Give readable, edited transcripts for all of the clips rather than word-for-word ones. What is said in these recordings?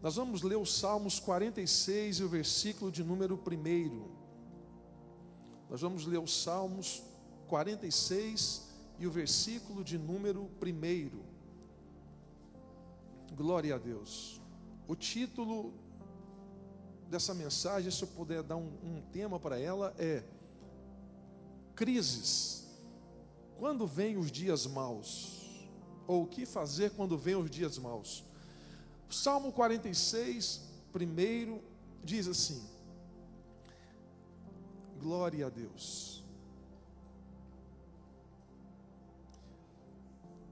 Nós vamos ler os Salmos 46 e o versículo de número 1. Nós vamos ler os Salmos 46 e o versículo de número 1. Glória a Deus. O título dessa mensagem, se eu puder dar um tema para ela, é Crises. Quando vêm os dias maus? Ou o que fazer quando vêm os dias maus? O Salmo 46, primeiro, diz assim: glória a Deus.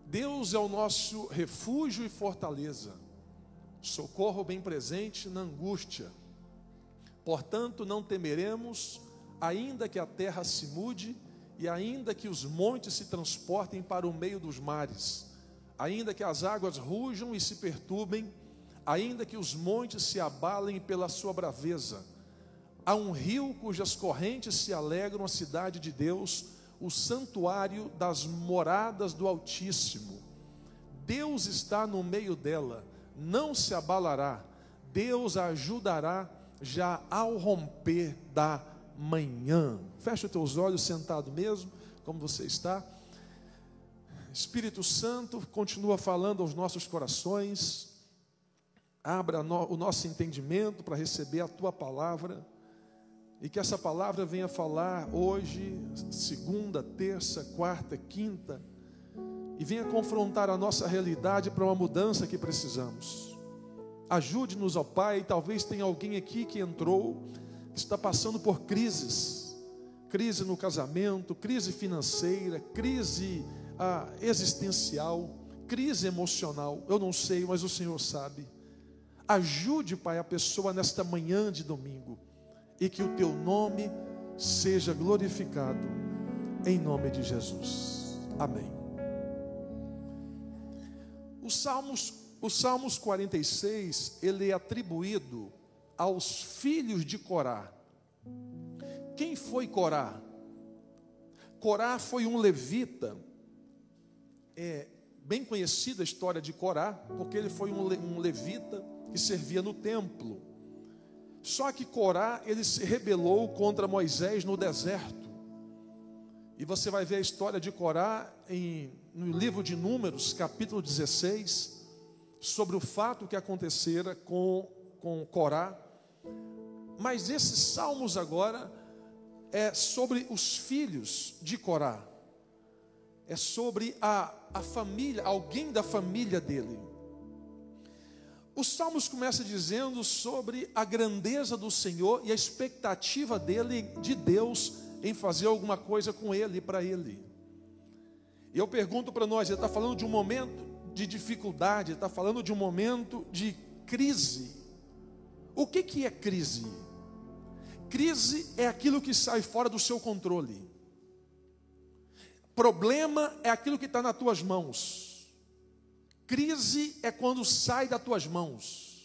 Deus é o nosso refúgio e fortaleza, socorro bem presente na angústia. Portanto, não temeremos, ainda que a terra se mude, e ainda que os montes se transportem para o meio dos mares, ainda que as águas rujam e se perturbem, ainda que os montes se abalem pela sua braveza. Há um rio cujas correntes se alegram, a cidade de Deus, o santuário das moradas do Altíssimo. Deus está no meio dela, não se abalará. Deus a ajudará já ao romper da manhã. Fecha os teus olhos, sentado mesmo, como você está. Espírito Santo, continua falando aos nossos corações. Abra o nosso entendimento para receber a tua palavra. E que essa palavra venha falar hoje, segunda, terça, quarta, quinta, e venha confrontar a nossa realidade para uma mudança que precisamos. Ajude-nos, ó Pai. Talvez tenha alguém aqui que entrou, que está passando por crises. Crise no casamento, crise financeira, crise existencial, crise emocional. Eu não sei, mas o Senhor sabe. Ajude, Pai, a pessoa nesta manhã de domingo. E que o teu nome seja glorificado, em nome de Jesus. Amém. O Salmos 46, ele é atribuído aos filhos de Corá. Quem foi Corá? Corá foi um levita. É bem conhecida a história de Corá, porque ele foi um levita que servia no templo. Só que Corá, ele se rebelou contra Moisés no deserto. E você vai ver a história de Corá no livro de Números, capítulo 16, sobre o fato que acontecera com Corá. Mas esses salmos agora é sobre os filhos de Corá. É sobre a família, alguém da família dele. Os salmos começam dizendo sobre a grandeza do Senhor e a expectativa dele, de Deus, em fazer alguma coisa com ele e para ele. E eu pergunto para nós, ele está falando de um momento de dificuldade, ele está falando de um momento de crise. O que é crise? Crise é aquilo que sai fora do seu controle. Problema é aquilo que está nas tuas mãos. Crise é quando sai das tuas mãos.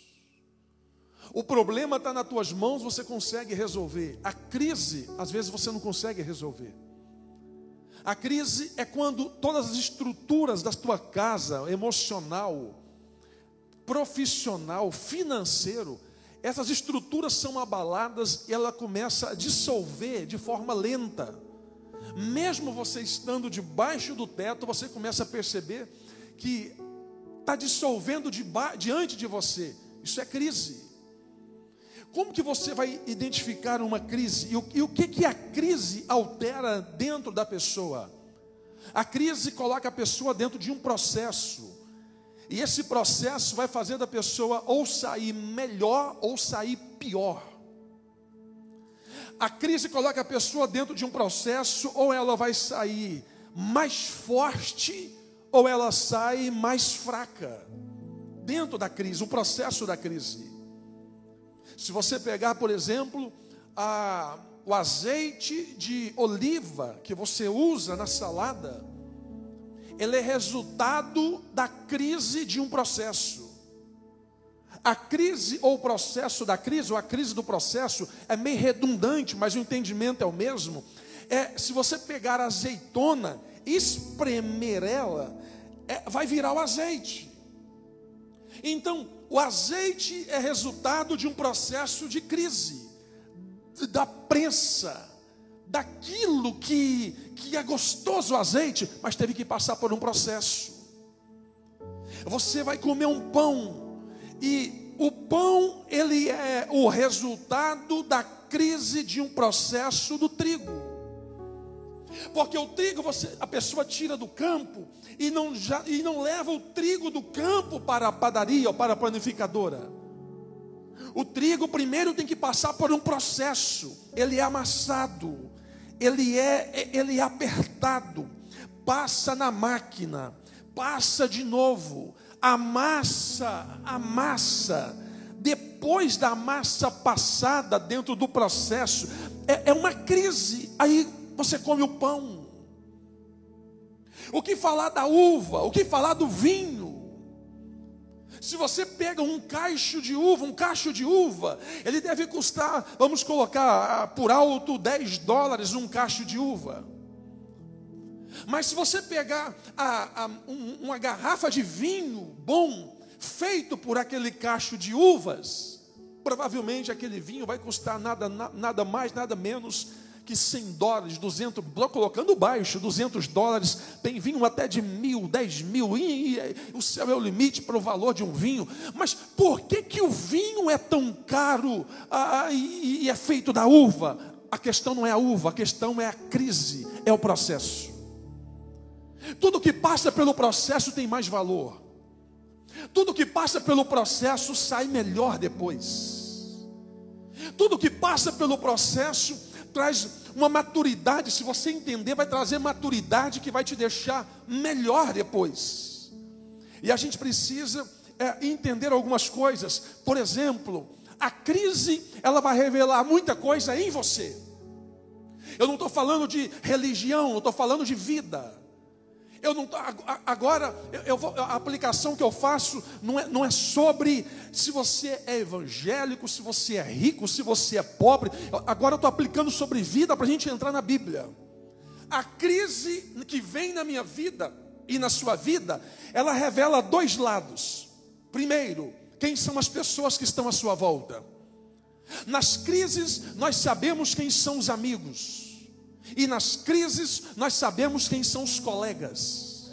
O problema está nas tuas mãos, você consegue resolver. A crise, às vezes você não consegue resolver. A crise é quando todas as estruturas da tua casa, emocional, profissional, financeiro, essas estruturas são abaladas e ela começa a dissolver de forma lenta. Mesmo você estando debaixo do teto, você começa a perceber que está dissolvendo diante de você. Isso é crise. Como que você vai identificar uma crise? E o que a crise altera dentro da pessoa? A crise coloca a pessoa dentro de um processo. E esse processo vai fazer da pessoa ou sair melhor ou sair pior. A crise coloca a pessoa dentro de um processo, ou ela vai sair mais forte, ou ela sai mais fraca. Dentro da crise, o processo da crise. Se você pegar, por exemplo, o azeite de oliva que você usa na salada, ele é resultado da crise de um processo. A crise ou o processo da crise, ou a crise do processo, é meio redundante, mas o entendimento é o mesmo. Se você pegar a azeitona, espremer ela, vai virar o azeite. Então, o azeite é resultado de um processo de crise, da prensa, daquilo que é gostoso o azeite, mas teve que passar por um processo. Você vai comer um pão, e o pão, ele é o resultado da crise de um processo do trigo. Porque o trigo, a pessoa tira do campo e não leva o trigo do campo para a padaria ou para a panificadora. O trigo primeiro tem que passar por um processo. Ele é amassado, ele é apertado, passa na máquina, passa de novo, amassa. Depois da massa passada dentro do processo, é uma crise. Aí você come o pão. O que falar da uva? O que falar do vinho? Se você pega um cacho de uva, ele deve custar, vamos colocar por alto, $10 um cacho de uva. Mas se você pegar uma garrafa de vinho bom, feito por aquele cacho de uvas, provavelmente aquele vinho vai custar nada mais, nada menos que $100, 200, colocando baixo, $200. Tem vinho até de 1.000, 10.000, e o céu é o limite para o valor de um vinho. Mas por que o vinho é tão caro e é feito da uva? A questão não é a uva, a questão é a crise, é o processo. Tudo que passa pelo processo tem mais valor. Tudo que passa pelo processo sai melhor depois. Tudo que passa pelo processo traz uma maturidade. Se você entender, vai trazer maturidade que vai te deixar melhor depois. E a gente precisa entender algumas coisas. Por exemplo, a crise, ela vai revelar muita coisa em você. Eu não estou falando de religião, eu estou falando de vida. A aplicação que eu faço não é sobre se você é evangélico, se você é rico, se você é pobre. Agora eu estou aplicando sobre vida para a gente entrar na Bíblia. A crise que vem na minha vida e na sua vida, ela revela dois lados. Primeiro, quem são as pessoas que estão à sua volta. Nas crises nós sabemos quem são os amigos. E nas crises nós sabemos quem são os colegas.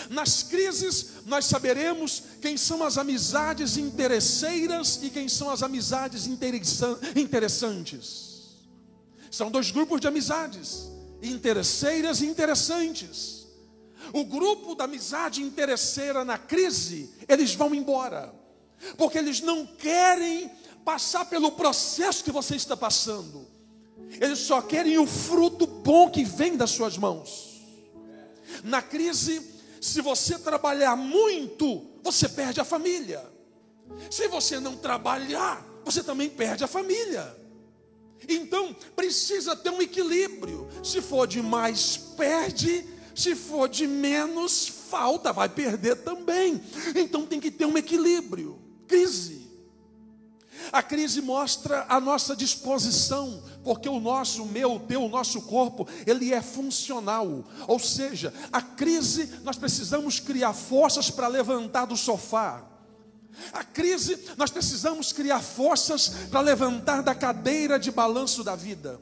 Nas crises nós saberemos quem são as amizades interesseiras e quem são as amizades interessantes. São dois grupos de amizades, interesseiras e interessantes. O grupo da amizade interesseira na crise, eles vão embora, porque eles não querem passar pelo processo que você está passando. Eles só querem o fruto bom que vem das suas mãos. Na crise, se você trabalhar muito, você perde a família. Se você não trabalhar, você também perde a família. Então, precisa ter um equilíbrio. Se for de mais, perde. Se for de menos, falta, vai perder também. Então tem que ter um equilíbrio. Crise. A crise mostra a nossa disposição, porque o nosso corpo, ele é funcional. Ou seja, a crise, nós precisamos criar forças para levantar do sofá. A crise, nós precisamos criar forças para levantar da cadeira de balanço da vida.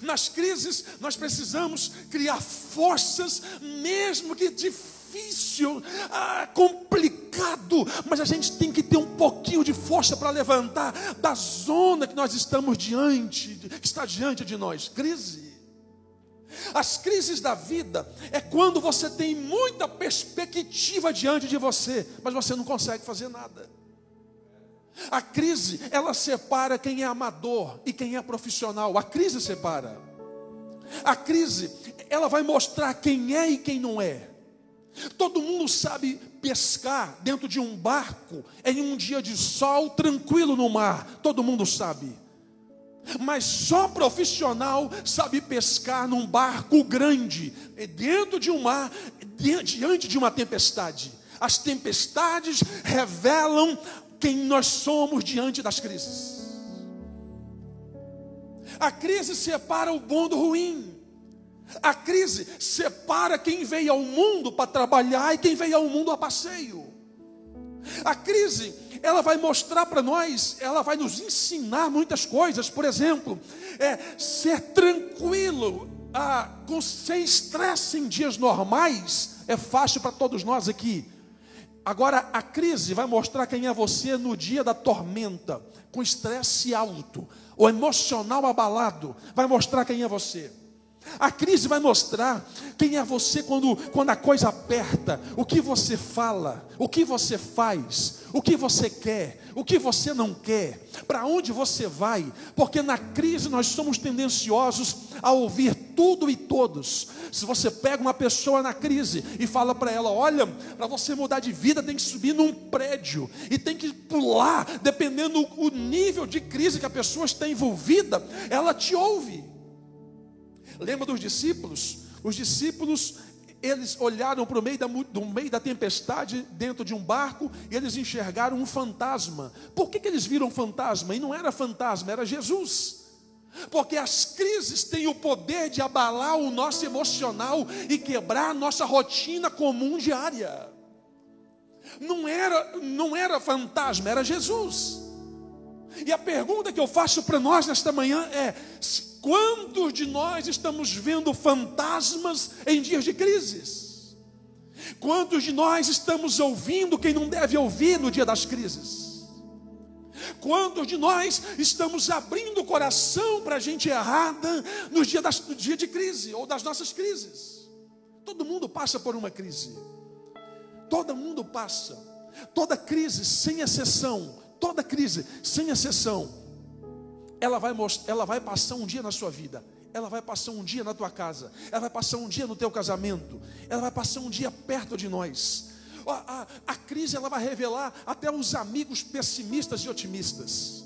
Nas crises, nós precisamos criar forças, mesmo que difícil, complicado, mas a gente tem que ter um pouquinho de força para levantar da zona que nós estamos que está diante de nós. Crise. As crises da vida é quando você tem muita perspectiva diante de você, mas você não consegue fazer nada. A crise, ela separa quem é amador e quem é profissional. A crise separa. A crise, ela vai mostrar quem é e quem não é. Todo mundo sabe pescar dentro de um barco em um dia de sol, tranquilo no mar. Todo mundo sabe. Mas só profissional sabe pescar num barco grande, dentro de um mar, diante de uma tempestade. As tempestades revelam quem nós somos diante das crises. A crise separa o bom do ruim. A crise separa quem veio ao mundo para trabalhar e quem veio ao mundo a passeio. A crise, ela vai mostrar para nós, ela vai nos ensinar muitas coisas. Por exemplo, ser tranquilo, sem estresse em dias normais, é fácil para todos nós aqui. Agora, a crise vai mostrar quem é você no dia da tormenta, com estresse alto, o emocional abalado, vai mostrar quem é você. A crise vai mostrar quem é você quando a coisa aperta, o que você fala, o que você faz, o que você quer, o que você não quer, para onde você vai, porque na crise nós somos tendenciosos a ouvir tudo e todos. Se você pega uma pessoa na crise e fala para ela, olha, para você mudar de vida tem que subir num prédio e tem que pular, dependendo do nível de crise que a pessoa está envolvida, ela te ouve. Lembra dos discípulos? Os discípulos, eles olharam para o meio da tempestade, dentro de um barco, e eles enxergaram um fantasma. Por que eles viram um fantasma? E não era fantasma, era Jesus. Porque as crises têm o poder de abalar o nosso emocional e quebrar a nossa rotina comum diária. Não era fantasma, era Jesus. E a pergunta que eu faço para nós nesta manhã é: quantos de nós estamos vendo fantasmas em dias de crises? Quantos de nós estamos ouvindo quem não deve ouvir no dia das crises? Quantos de nós estamos abrindo o coração para a gente errada no dia de crise ou das nossas crises? Todo mundo passa por uma crise. Todo mundo passa. Toda crise, sem exceção, toda crise, sem exceção, ela vai passar um dia na sua vida, ela vai passar um dia na tua casa, ela vai passar um dia no teu casamento, ela vai passar um dia perto de nós. A crise, ela vai revelar até os amigos pessimistas e otimistas,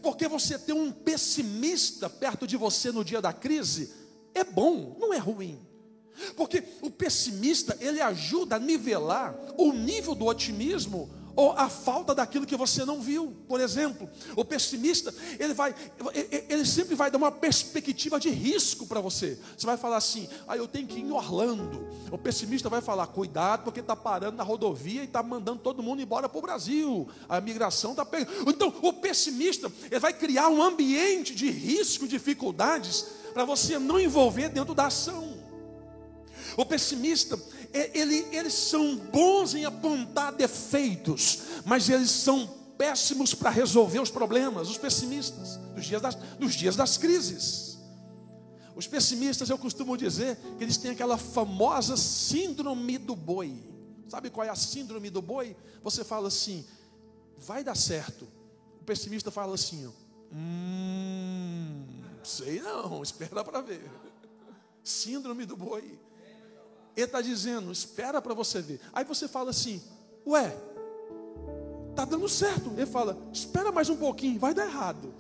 porque você ter um pessimista perto de você no dia da crise é bom, não é ruim. Porque o pessimista, ele ajuda a nivelar o nível do otimismo ou a falta daquilo que você não viu. Por exemplo, o pessimista, ele sempre vai dar uma perspectiva de risco para você. Você vai falar assim, eu tenho que ir em Orlando. O pessimista vai falar, cuidado, porque está parando na rodovia e está mandando todo mundo embora para o Brasil. A imigração está pegando. Então, o pessimista, ele vai criar um ambiente de risco, dificuldades, para você não envolver dentro da ação. O pessimista, eles são bons em apontar defeitos, mas eles são péssimos para resolver os problemas. Os pessimistas, nos dias das crises. Os pessimistas, eu costumo dizer que eles têm aquela famosa síndrome do boi. Sabe qual é a síndrome do boi? Você fala assim, vai dar certo. O pessimista fala assim, sei não, espera para ver. Síndrome do boi. Ele está dizendo, espera para você ver. Aí você fala assim, está dando certo. Ele fala, espera mais um pouquinho, vai dar errado.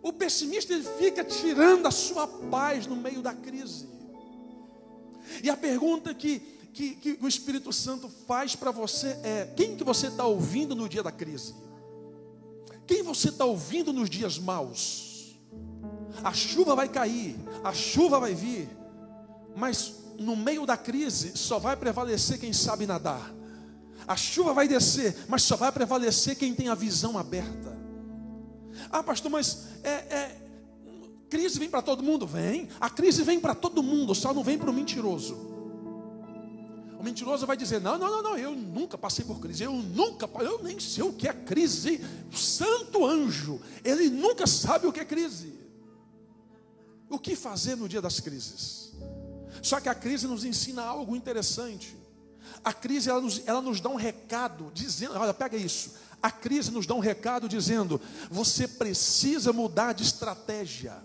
O pessimista, ele fica tirando a sua paz no meio da crise. E a pergunta que o Espírito Santo faz para você é, quem que você está ouvindo no dia da crise? Quem você está ouvindo nos dias maus? A chuva vai cair, a chuva vai vir, mas no meio da crise, só vai prevalecer quem sabe nadar. A chuva vai descer, mas só vai prevalecer quem tem a visão aberta. Pastor, mas crise vem para todo mundo? Vem. A crise vem para todo mundo, só não vem para o mentiroso. O mentiroso vai dizer, não, eu nunca passei por crise, eu nem sei o que é crise. O santo anjo, ele nunca sabe o que é crise. O que fazer no dia das crises? Só que a crise nos ensina algo interessante. A crise, ela nos dá um recado, dizendo, olha, pega isso. A crise nos dá um recado dizendo, você precisa mudar de estratégia.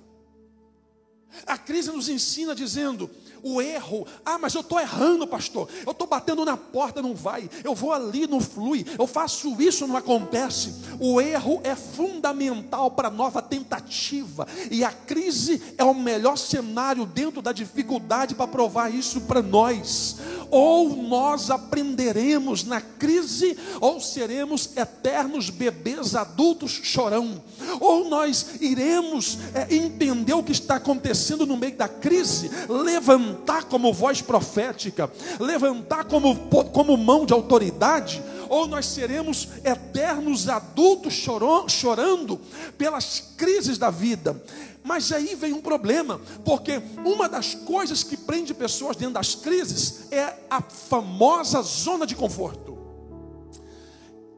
A crise nos ensina dizendo, o erro, mas eu estou errando, pastor, eu estou batendo na porta, não vai, eu vou ali, não flui, eu faço isso, não acontece. O erro é fundamental para a nova tentativa, e a crise é o melhor cenário dentro da dificuldade para provar isso para nós. Ou nós aprenderemos na crise, ou seremos eternos bebês adultos chorão. Ou nós iremos entender o que está acontecendo no meio da crise, levantar como voz profética, levantar como mão de autoridade, ou nós seremos eternos adultos chorando pelas crises da vida. Mas aí vem um problema, porque uma das coisas que prende pessoas dentro das crises é a famosa zona de conforto.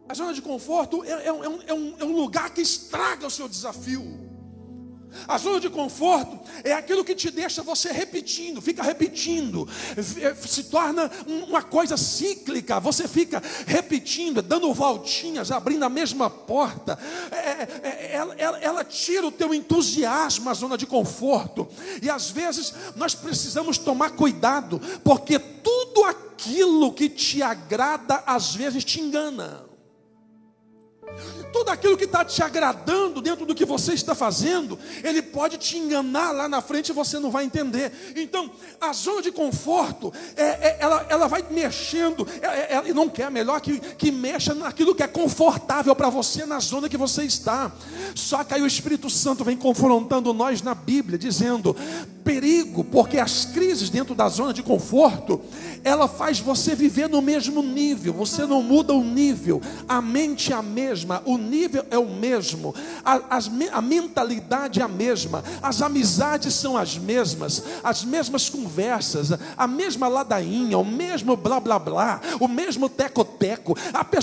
A zona de conforto é um lugar que estraga o seu desafio. A zona de conforto é aquilo que te deixa você repetindo, fica repetindo, se torna uma coisa cíclica. Você fica repetindo, dando voltinhas, abrindo a mesma porta. Ela tira o teu entusiasmo, a zona de conforto. E às vezes nós precisamos tomar cuidado, porque tudo aquilo que te agrada às vezes te engana. Tudo aquilo que está te agradando dentro do que você está fazendo, ele pode te enganar lá na frente e você não vai entender. Então, a zona de conforto, ela vai mexendo, ela não quer, melhor que mexa naquilo que é confortável para você, na zona que você está. Só que aí o Espírito Santo vem confrontando nós na Bíblia, dizendo, perigo, porque as crises dentro da zona de conforto, ela faz você viver no mesmo nível, você não muda o nível, a mente é a mesma, o nível é o mesmo, a mentalidade é a mesma, as amizades são as mesmas conversas, a mesma ladainha, o mesmo blá blá blá, o mesmo teco-teco.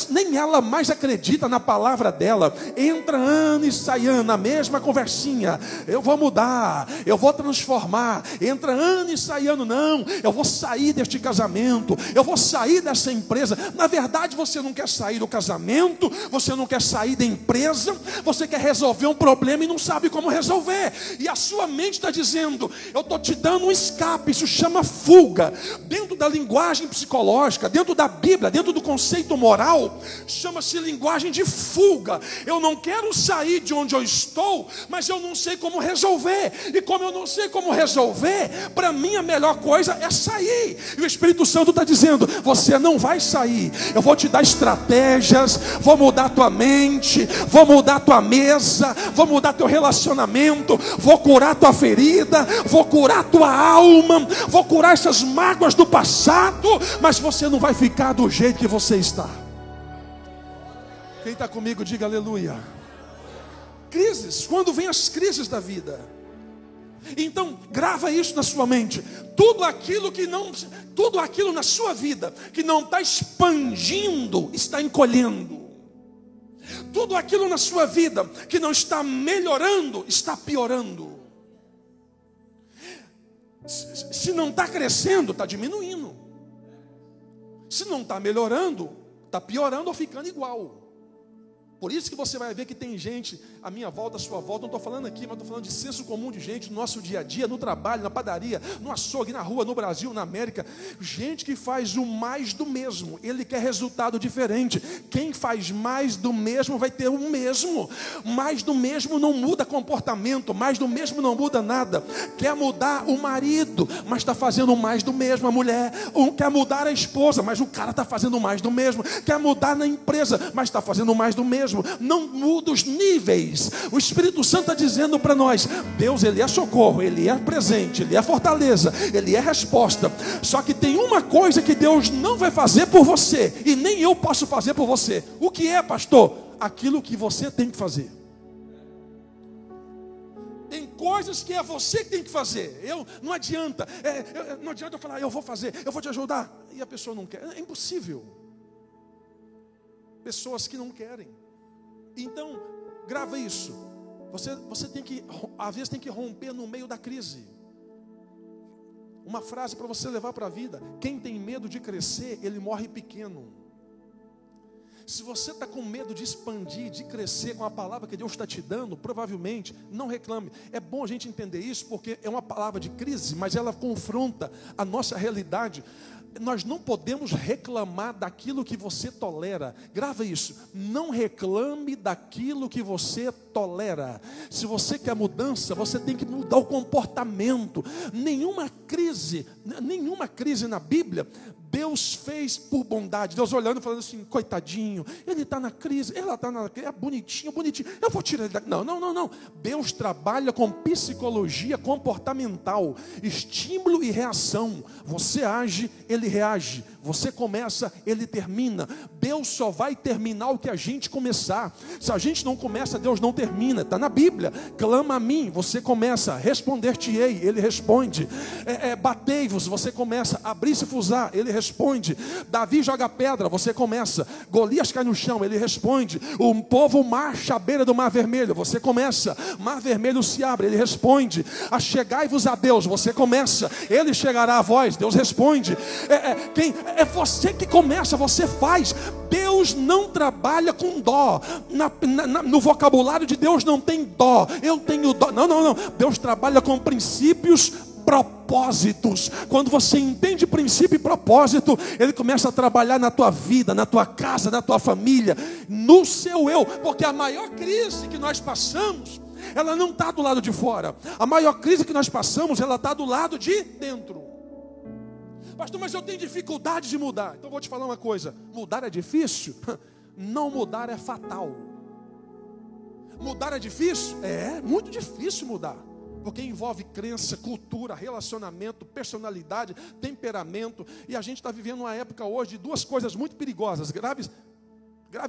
Nem ela mais acredita na palavra dela. Entra ano e sai ano, a mesma conversinha. Eu vou mudar, eu vou transformar. Entra ano e sai ano, não, eu vou sair deste casamento, eu vou sair dessa empresa. Na verdade, você não quer sair do casamento, você não quer sair da empresa, você quer resolver um problema e não sabe como resolver. E a sua mente está dizendo, eu estou te dando um escape, isso chama fuga. Dentro da linguagem psicológica, dentro da Bíblia, dentro do conceito moral, chama-se linguagem de fuga. Eu não quero sair de onde eu estou, mas eu não sei como resolver. E como eu não sei como resolver, para mim a melhor coisa é sair. E o Espírito Santo está dizendo, você não vai sair. Eu vou te dar estratégias, vou mudar a tua mente, vou mudar tua mesa, vou mudar teu relacionamento, vou curar tua ferida, vou curar tua alma, vou curar essas mágoas do passado, mas você não vai ficar do jeito que você está. Quem está comigo, diga aleluia. Crises, quando vem as crises da vida, então grava isso na sua mente. Tudo aquilo na sua vida que não está expandindo, está encolhendo. Tudo aquilo na sua vida que não está melhorando, está piorando. Se não está crescendo, está diminuindo. Se não está melhorando, está piorando ou ficando igual. Por isso que você vai ver que tem gente à minha volta, à sua volta, não estou falando aqui, mas estou falando de senso comum de gente no nosso dia a dia, no trabalho, na padaria, no açougue, na rua, no Brasil, na América. Gente que faz o mais do mesmo, ele quer resultado diferente. Quem faz mais do mesmo vai ter o mesmo. Mais do mesmo não muda comportamento, mais do mesmo não muda nada. Quer mudar o marido, mas está fazendo mais do mesmo. A mulher quer mudar a esposa, mas o cara está fazendo mais do mesmo. Quer mudar na empresa, mas está fazendo mais do mesmo. Não muda os níveis. O Espírito Santo está dizendo para nós, Deus, Ele é socorro, Ele é presente, Ele é fortaleza, Ele é resposta. Só que tem uma coisa que Deus não vai fazer por você, e nem eu posso fazer por você. O que é, pastor? Aquilo que você tem que fazer. Tem coisas que é você que tem que fazer. Não adianta eu falar, eu vou fazer, eu vou te ajudar, e a pessoa não quer. É impossível. Pessoas que não querem. Então, grava isso. Você tem que, às vezes, tem que romper no meio da crise. Uma frase para você levar para a vida: quem tem medo de crescer, ele morre pequeno. Se você está com medo de expandir, de crescer com a palavra que Deus está te dando, provavelmente, não reclame. É bom a gente entender isso, porque é uma palavra de crise, mas ela confronta a nossa realidade. Nós não podemos reclamar daquilo que você tolera. Grava isso. Não reclame daquilo que você tolera. Se você quer mudança, você tem que mudar o comportamento. Nenhuma crise na Bíblia Deus fez por bondade. Deus olhando e falando assim, coitadinho, ele está na crise, ela está na crise, é bonitinho, eu vou tirar ele daqui. Não. Deus trabalha com psicologia comportamental, estímulo e reação. Você age, ele reage. Você começa, Ele termina. Deus só vai terminar o que a gente começar. Se a gente não começa, Deus não termina. Está na Bíblia. Clama a mim, você começa. Responder-te-ei, Ele responde. Batei-vos, você começa. Abrir-se-vos-á, Ele responde. Davi joga pedra, você começa. Golias cai no chão, Ele responde. O povo marcha à beira do Mar Vermelho, você começa. Mar Vermelho se abre, Ele responde. Achegai-vos a Deus, você começa. Ele chegará a vós, Deus responde. É você que começa, você faz. Deus não trabalha com dó. No vocabulário de Deus não tem dó. Eu tenho dó. Não. Deus trabalha com princípios, propósitos. Quando você entende princípio e propósito, Ele começa a trabalhar na tua vida, na tua casa, na tua família, no seu eu. Porque a maior crise que nós passamos, ela não está do lado de fora. A maior crise que nós passamos, ela está do lado de dentro. Pastor, mas eu tenho dificuldade de mudar. Então vou te falar uma coisa: mudar é difícil? Não mudar é fatal. Mudar é difícil? É muito difícil mudar. Porque envolve crença, cultura, relacionamento, personalidade, temperamento. E a gente está vivendo uma época hoje de duas coisas muito perigosas. Grave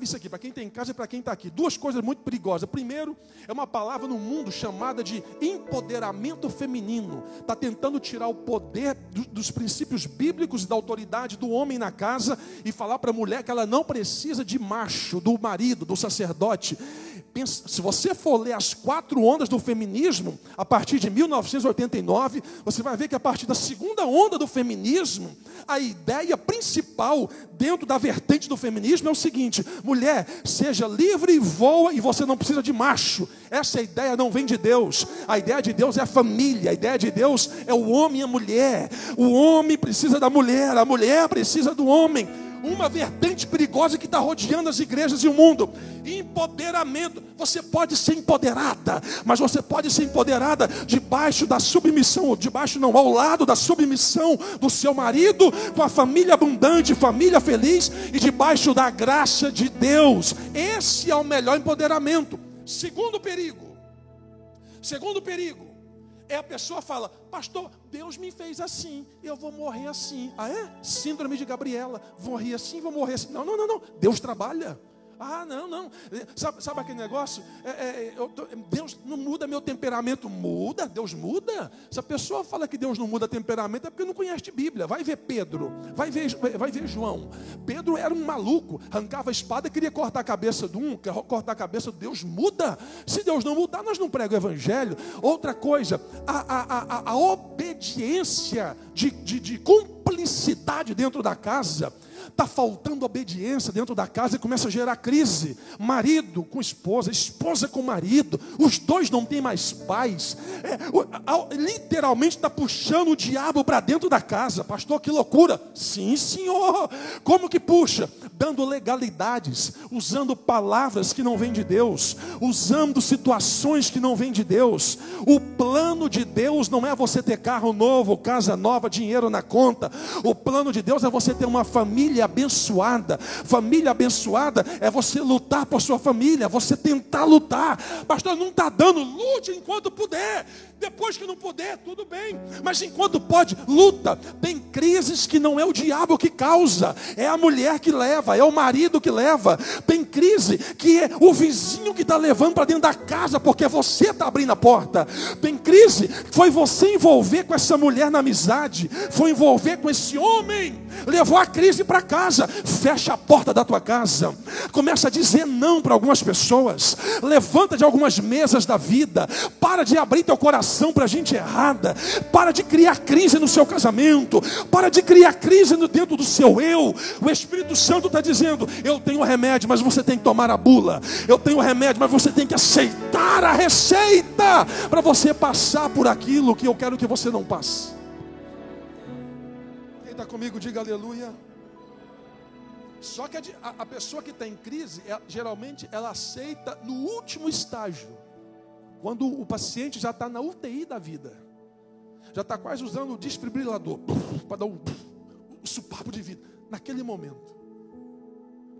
isso aqui, para quem está em casa e para quem está aqui. Duas coisas muito perigosas. Primeiro, é uma palavra no mundo chamada de empoderamento feminino. Está tentando tirar o poder dos princípios bíblicos e da autoridade do homem na casa e falar para a mulher que ela não precisa de macho, do marido, do sacerdote. Pensa, se você for ler as 4 ondas do feminismo, a partir de 1989, você vai ver que a partir da segunda onda do feminismo, a ideia principal dentro da vertente do feminismo é o seguinte: mulher, seja livre e voa, e você não precisa de macho. Essa ideia não vem de Deus. A ideia de Deus é a família. A ideia de Deus é o homem e a mulher. O homem precisa da mulher, a mulher precisa do homem. Uma vertente perigosa que está rodeando as igrejas e o mundo. Empoderamento. Você pode ser empoderada, mas você pode ser empoderada debaixo da submissão, debaixo não, ao lado da submissão do seu marido, com a família abundante, família feliz, e debaixo da graça de Deus. Esse é o melhor empoderamento. Segundo perigo é a pessoa fala: pastor, Deus me fez assim, eu vou morrer assim. Ah, é? Síndrome de Gabriela. Morri assim, vou morrer assim. Não. Deus trabalha. Ah, não. Sabe aquele negócio? Deus não muda meu temperamento. Muda? Deus muda? Se a pessoa fala que Deus não muda temperamento, é porque não conhece Bíblia. Vai ver Pedro, vai ver João. Pedro era um maluco, arrancava a espada e queria cortar a cabeça de um, cortar a cabeça de Deus. Muda. Se Deus não mudar, nós não pregamos o evangelho. Outra coisa, a obediência de cumplicidade dentro da casa. Está faltando obediência dentro da casa e começa a gerar crise. Marido com esposa, esposa com marido, os dois não têm mais paz. Literalmente está puxando o diabo para dentro da casa. Pastor, que loucura. Sim, senhor. Como que puxa? Dando legalidades, usando palavras que não vêm de Deus, usando situações que não vêm de Deus. O plano de Deus não é você ter carro novo, casa nova, dinheiro na conta. O plano de Deus é você ter uma família abençoada. Família abençoada é você lutar por sua família, você tentar lutar. Pastor, não está dando, lute enquanto puder. Depois que não puder, tudo bem, mas enquanto pode, luta. Tem crises que não é o diabo que causa, é a mulher que leva, é o marido que leva. Tem crise que é o vizinho que está levando para dentro da casa, porque você está abrindo a porta. Tem crise que foi você envolver com essa mulher na amizade, foi envolver com esse homem, levou a crise para casa. Fecha a porta da tua casa, começa a dizer não para algumas pessoas, levanta de algumas mesas da vida, para de abrir teu coração para gente errada, para de criar crise no seu casamento, para de criar crise dentro do seu eu. O Espírito Santo está dizendo: eu tenho remédio, mas você tem que tomar a bula. Eu tenho remédio, mas você tem que aceitar a receita para você passar por aquilo que eu quero que você não passe. Quem está comigo, diga aleluia. Só que a pessoa que está em crise, geralmente ela aceita no último estágio, quando o paciente já está na UTI da vida, já está quase usando o desfibrilador para dar um supapo de vida, naquele momento.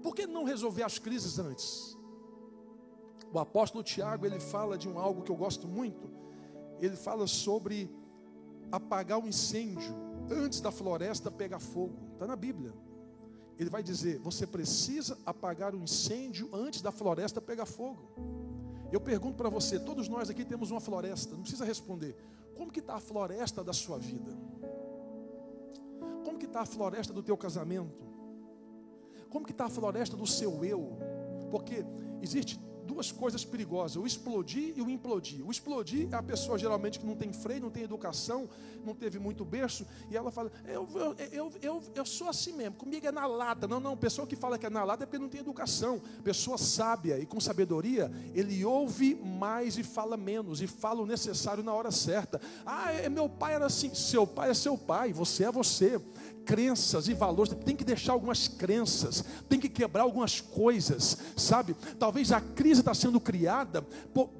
Por que não resolver as crises antes? O apóstolo Tiago, ele fala de algo que eu gosto muito. Ele fala sobre apagar o incêndio antes da floresta pegar fogo. Está na Bíblia. Ele vai dizer, você precisa apagar o incêndio antes da floresta pegar fogo. Eu pergunto para você, todos nós aqui temos uma floresta, não precisa responder. Como que está a floresta da sua vida? Como que está a floresta do teu casamento? Como que está a floresta do seu eu? Porque existe duas coisas perigosas, o explodir e o implodir. O explodir é a pessoa geralmente que não tem freio, não tem educação, não teve muito berço, e ela fala, eu sou assim mesmo, comigo é na lata. Não, pessoa que fala que é na lata é porque não tem educação. Pessoa sábia e com sabedoria, ele ouve mais e fala menos, e fala o necessário na hora certa. Meu pai era assim. Seu pai é seu pai, você é você. Crenças e valores, tem que deixar algumas crenças, tem que quebrar algumas coisas, sabe? Talvez a crise está sendo criada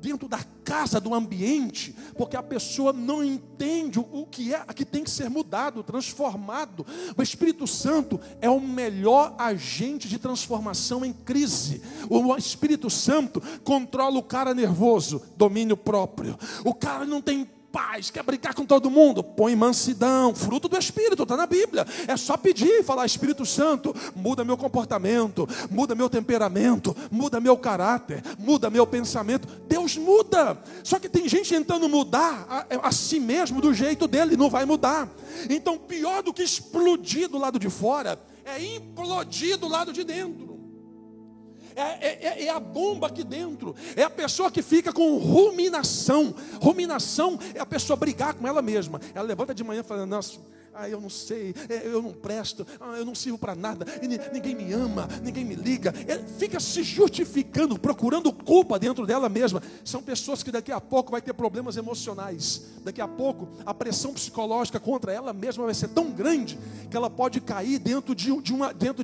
dentro da casa, do ambiente, porque a pessoa não entende o que tem que ser mudado, transformado. O Espírito Santo é o melhor agente de transformação em crise. O Espírito Santo controla o cara nervoso, domínio próprio. O cara não tem paz, quer brigar com todo mundo, põe mansidão, fruto do Espírito, está na Bíblia. É só pedir e falar, Espírito Santo, muda meu comportamento, muda meu temperamento, muda meu caráter, muda meu pensamento. Deus muda. Só que tem gente tentando mudar a si mesmo do jeito dele, não vai mudar. Então pior do que explodir do lado de fora, é implodir do lado de dentro. É a bomba aqui dentro. É a pessoa que fica com ruminação. Ruminação é a pessoa brigar com ela mesma. Ela levanta de manhã falando, nossa, eu não sei, eu não presto, eu não sirvo para nada, ninguém me ama, ninguém me liga. Fica se justificando, procurando culpa dentro dela mesma. São pessoas que daqui a pouco vai ter problemas emocionais. Daqui a pouco a pressão psicológica contra ela mesma vai ser tão grande que ela pode cair dentro de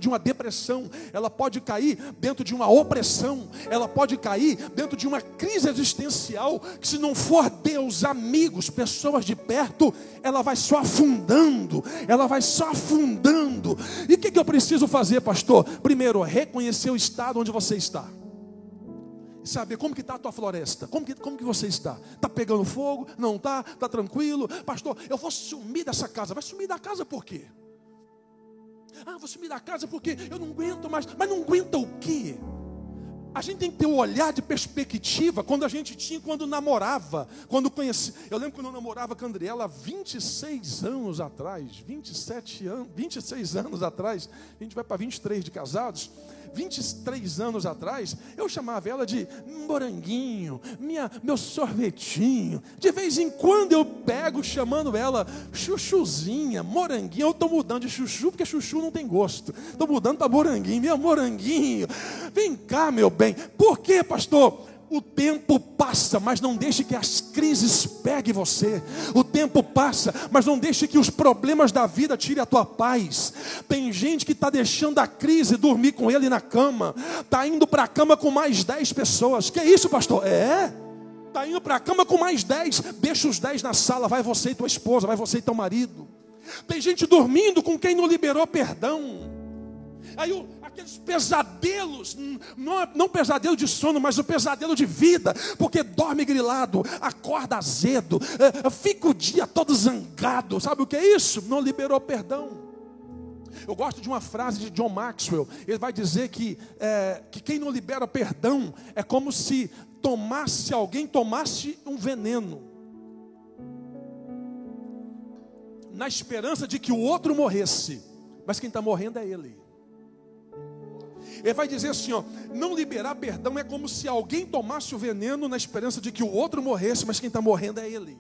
uma depressão. Ela pode cair dentro de uma opressão. Ela pode cair dentro de uma crise existencial que, se não for Deus, amigos, pessoas de perto, ela vai só afundando. Ela vai só afundando. E o que eu preciso fazer, pastor? Primeiro, reconhecer o estado onde você está. Saber como que está a tua floresta. Como que você está? Está pegando fogo? Não está? Está tranquilo? Pastor, eu vou sumir dessa casa. Vai sumir da casa por quê? Vou sumir da casa porque eu não aguento mais. Mas não aguenta o quê? A gente tem que ter um olhar de perspectiva quando namorava, quando conhecia. Eu lembro quando eu namorava com a Andriela 26 anos atrás, 26 anos atrás, a gente vai para 23 de casados. 23 anos atrás, eu chamava ela de moranguinho, meu sorvetinho. De vez em quando eu pego chamando ela chuchuzinha, moranguinho. Eu estou mudando de chuchu, porque chuchu não tem gosto. Estou mudando para moranguinho, meu moranguinho. Vem cá, meu bem. Por quê, pastor? O tempo passa, mas não deixe que as crises peguem você. O tempo passa, mas não deixe que os problemas da vida tirem a tua paz. Tem gente que está deixando a crise dormir com ele na cama. Está indo para a cama com mais 10 pessoas. Que isso, pastor? Está indo para a cama com mais 10. Deixa os 10 na sala, vai você e tua esposa, vai você e teu marido. Tem gente dormindo com quem não liberou perdão. Aí aqueles pesadelos, não pesadelo de sono, mas o pesadelo de vida, porque dorme grilado, acorda azedo, fica o dia todo zangado. Sabe o que é isso? Não liberou perdão. Eu gosto de uma frase de John Maxwell. Ele vai dizer que quem não libera perdão é como se alguém tomasse um veneno, na esperança de que o outro morresse, mas quem está morrendo é ele. Ele vai dizer assim, não liberar perdão é como se alguém tomasse o veneno na esperança de que o outro morresse, mas quem está morrendo é ele.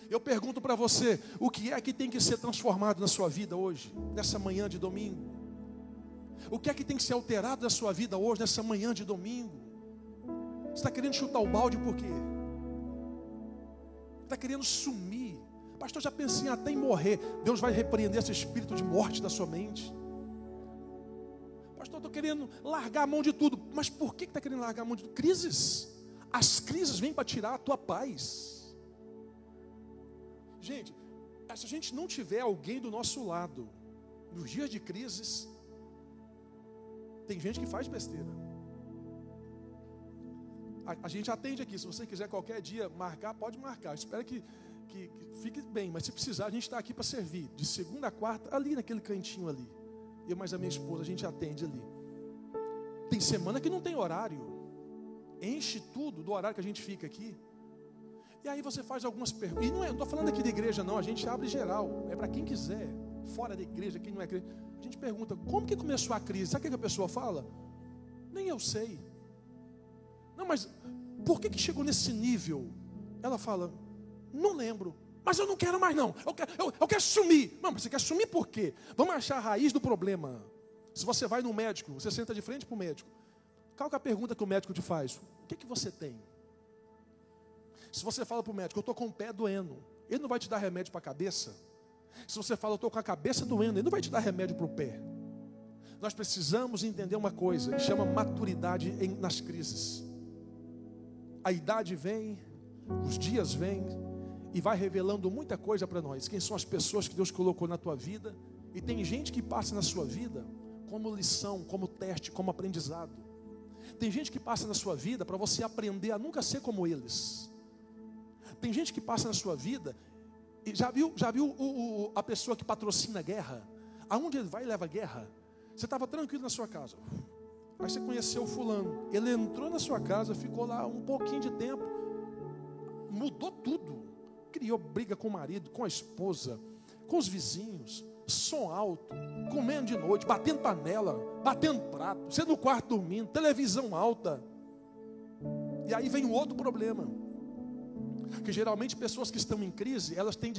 Eu pergunto para você, o que é que tem que ser transformado na sua vida hoje, nessa manhã de domingo? O que é que tem que ser alterado na sua vida hoje, nessa manhã de domingo? Você está querendo chutar o balde por quê? Está querendo sumir. Pastor, já pensei até em morrer. Deus vai repreender esse espírito de morte da sua mente. Pastor, estou querendo largar a mão de tudo. Mas por que está querendo largar a mão de tudo? Crises. As crises vêm para tirar a tua paz. Gente, se a gente não tiver alguém do nosso lado, nos dias de crises, tem gente que faz besteira. A gente atende aqui. Se você quiser qualquer dia marcar, pode marcar. Espero que que fique bem, mas se precisar, a gente está aqui para servir. De segunda a quarta, ali naquele cantinho ali. Eu mais a minha esposa, a gente atende ali. Tem semana que não tem horário. Enche tudo do horário que a gente fica aqui. E aí você faz algumas perguntas. E não estou falando aqui de igreja não, a gente abre geral. É para quem quiser. Fora da igreja, quem não é igreja. A gente pergunta, como que começou a crise? Sabe o que a pessoa fala? Nem eu sei. Não, mas por que chegou nesse nível? Ela fala, não lembro. Mas eu não quero mais não. Eu quero sumir. Não, mas você quer sumir por quê? Vamos achar a raiz do problema. Se você vai no médico, você senta de frente para o médico. Qual que é a pergunta que o médico te faz? O que você tem? Se você fala para o médico, eu estou com o pé doendo, ele não vai te dar remédio para a cabeça. Se você fala, eu estou com a cabeça doendo, ele não vai te dar remédio para o pé. Nós precisamos entender uma coisa, que chama maturidade nas crises. A idade vem, os dias vêm, e vai revelando muita coisa para nós. Quem são as pessoas que Deus colocou na tua vida? E tem gente que passa na sua vida como lição, como teste, como aprendizado. Tem gente que passa na sua vida para você aprender a nunca ser como eles. Tem gente que passa na sua vida e já viu a pessoa que patrocina a guerra? Aonde ele vai e leva a guerra? Você estava tranquilo na sua casa. Aí você conheceu o fulano. Ele entrou na sua casa, ficou lá um pouquinho de tempo. Mudou tudo. Criou briga com o marido, com a esposa, com os vizinhos. Som alto, comendo de noite, batendo panela, batendo prato. Você no quarto dormindo, televisão alta. E aí vem um outro problema. Que geralmente pessoas que estão em crise, elas têm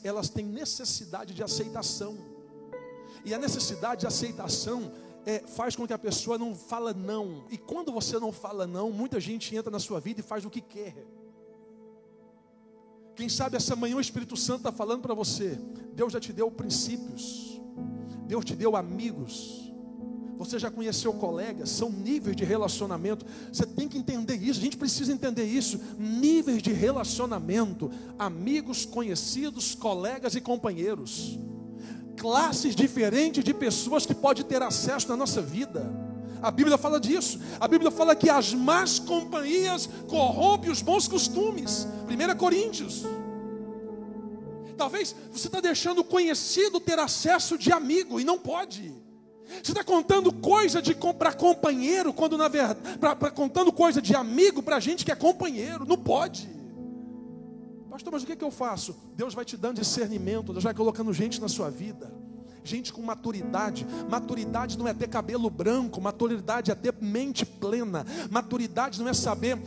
elas têm necessidade de aceitação. E a necessidade de aceitação faz com que a pessoa não fala não. E quando você não fala não, muita gente entra na sua vida e faz o que quer. Quem sabe essa manhã o Espírito Santo está falando para você. Deus já te deu princípios. Deus te deu amigos. Você já conheceu colegas. São níveis de relacionamento. Você tem que entender isso. A gente precisa entender isso. Níveis de relacionamento. Amigos, conhecidos, colegas e companheiros. Classes diferentes de pessoas que pode ter acesso na nossa vida. A Bíblia fala disso. A Bíblia fala que as más companhias corrompem os bons costumes. 1 Coríntios. Talvez você está deixando o conhecido ter acesso de amigo e não pode. Você está contando coisa para companheiro, quando na verdade, contando coisa de amigo para gente que é companheiro. Não pode. Pastor, mas o que eu faço? Deus vai te dando discernimento, Deus vai colocando gente na sua vida. Gente com maturidade. Maturidade não é ter cabelo branco. Maturidade é ter mente plena. Maturidade não é saber,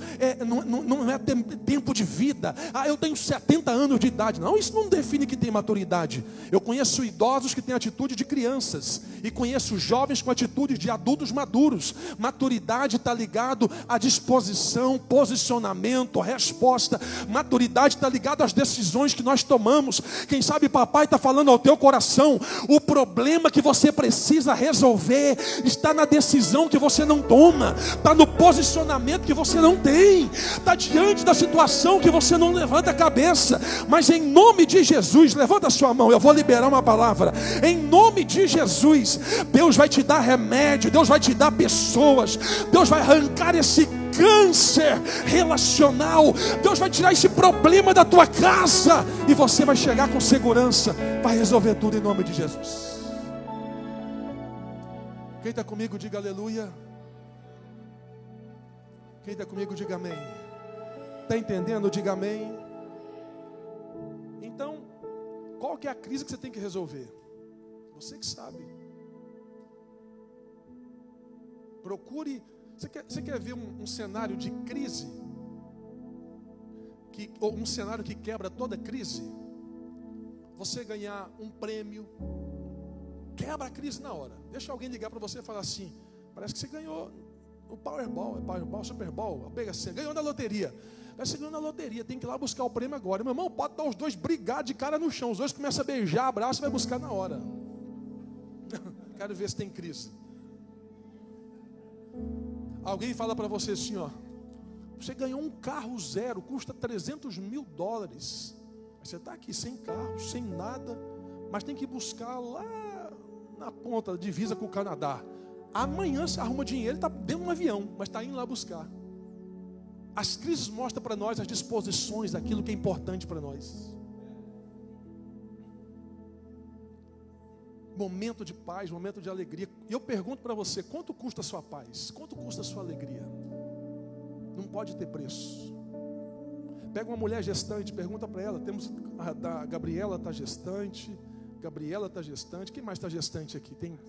não é ter tempo de vida. Eu tenho 70 anos de idade. Não, isso não define que tem maturidade. Eu conheço idosos que têm atitude de crianças. E conheço jovens com atitude de adultos maduros. Maturidade está ligado à disposição, posicionamento, resposta. Maturidade está ligado às decisões que nós tomamos. Quem sabe papai está falando ao teu coração. O problema que você precisa resolver está na decisão que você não toma, está no posicionamento que você não tem, está diante da situação que você não levanta a cabeça. Mas em nome de Jesus, levanta a sua mão, eu vou liberar uma palavra. Em nome de Jesus, Deus vai te dar remédio, Deus vai te dar pessoas, Deus vai arrancar esse câncer relacional, Deus vai tirar esse problema da tua casa e você vai chegar com segurança, vai resolver tudo em nome de Jesus. Quem está comigo diga aleluia. Quem está comigo diga amém. Está entendendo? Diga amém. Então, qual que é a crise que você tem que resolver? Você que sabe. Procure. Você quer ver um cenário de crise? Ou um cenário que quebra toda crise? Você ganhar um prêmio, quebra a crise na hora. Deixa alguém ligar para você e falar assim: parece que você ganhou o Powerball, Super Bowl, pega assim, ganhou na loteria. Você ganhou na loteria, tem que ir lá buscar o prêmio agora. Meu irmão, pode dar os dois brigar de cara no chão. Os dois começam a beijar, abraço e vai buscar na hora. Quero ver se tem crise. Alguém fala para você assim, ó: você ganhou um carro zero, custa $300 mil. Você está aqui sem carro, sem nada, mas tem que buscar lá na ponta da divisa com o Canadá. Amanhã você arruma dinheiro, está dentro de um avião, mas está indo lá buscar. As crises mostram para nós as disposições daquilo que é importante para nós. Momento de paz, momento de alegria. E eu pergunto para você, quanto custa a sua paz? Quanto custa a sua alegria? Não pode ter preço. Pega uma mulher gestante, pergunta para ela. Temos a Gabriela está gestante. Gabriela está gestante. Quem mais está gestante aqui? Tem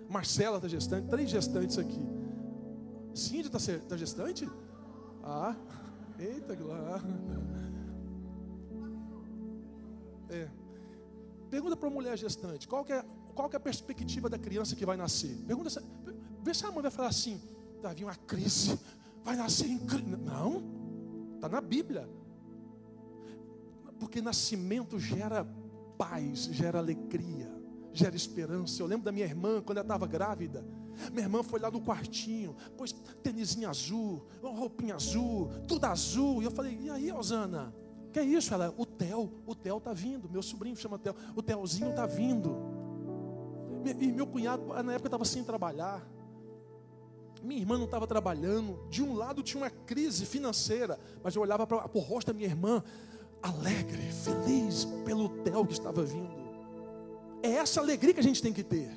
Marcela está gestante. 3 gestantes aqui. Cíntia está gestante? Ah, eita, glória. Pergunta para uma mulher gestante, qual que é a perspectiva da criança que vai nascer? Pergunta, vê se a mãe vai falar assim, vai vir uma crise, vai nascer em crise. Não, está na Bíblia. Porque nascimento gera paz, gera alegria, gera esperança. Eu lembro da minha irmã, quando ela estava grávida. Minha irmã foi lá no quartinho, pôs tênisinho azul, roupinha azul, tudo azul. E eu falei, e aí, Osana? Que é isso? Ela, o Theo está vindo. Meu sobrinho chama Theo. O Theozinho está vindo. E meu cunhado, na época, estava sem trabalhar. Minha irmã não estava trabalhando. De um lado tinha uma crise financeira, mas eu olhava para o rosto da minha irmã, alegre, feliz pelo Theo que estava vindo. É essa alegria que a gente tem que ter.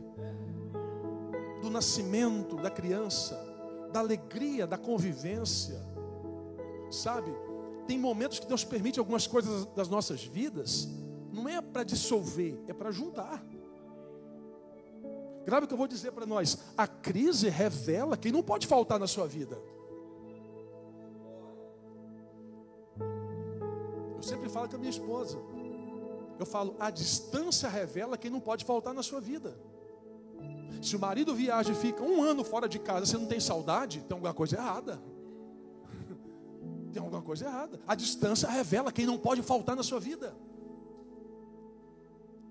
Do nascimento da criança, da alegria, da convivência. Sabe? Tem momentos que Deus permite algumas coisas das nossas vidas, não é para dissolver, é para juntar. Grave o que eu vou dizer para nós. A crise revela quem não pode faltar na sua vida. Eu sempre falo com a minha esposa. Eu falo, a distância revela quem não pode faltar na sua vida. Se o marido viaja e fica 1 ano fora de casa, você não tem saudade, tem alguma coisa errada. Tem alguma coisa errada. A distância revela quem não pode faltar na sua vida.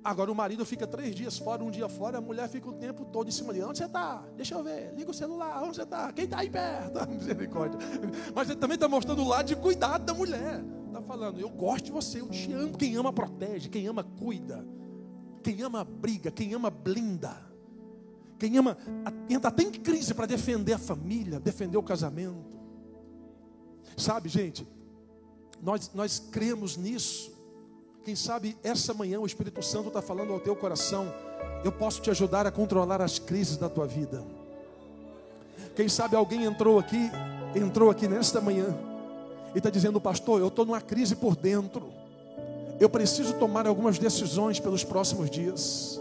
Agora o marido fica 3 dias fora, 1 dia fora, a mulher fica o tempo todo em cima dele. Onde você está? Deixa eu ver. Liga o celular. Onde você está? Quem está aí perto? Misericórdia. Mas ele também está mostrando o lado de cuidado da mulher. Está falando, eu gosto de você, eu te amo. Quem ama protege, quem ama cuida. Quem ama briga, quem ama blinda. Quem ama entra até em crise para defender a família, defender o casamento. Sabe, gente, nós cremos nisso. Quem sabe essa manhã o Espírito Santo está falando ao teu coração, eu posso te ajudar a controlar as crises da tua vida. Quem sabe alguém entrou aqui nesta manhã e está dizendo, pastor, eu estou numa crise por dentro, eu preciso tomar algumas decisões pelos próximos dias.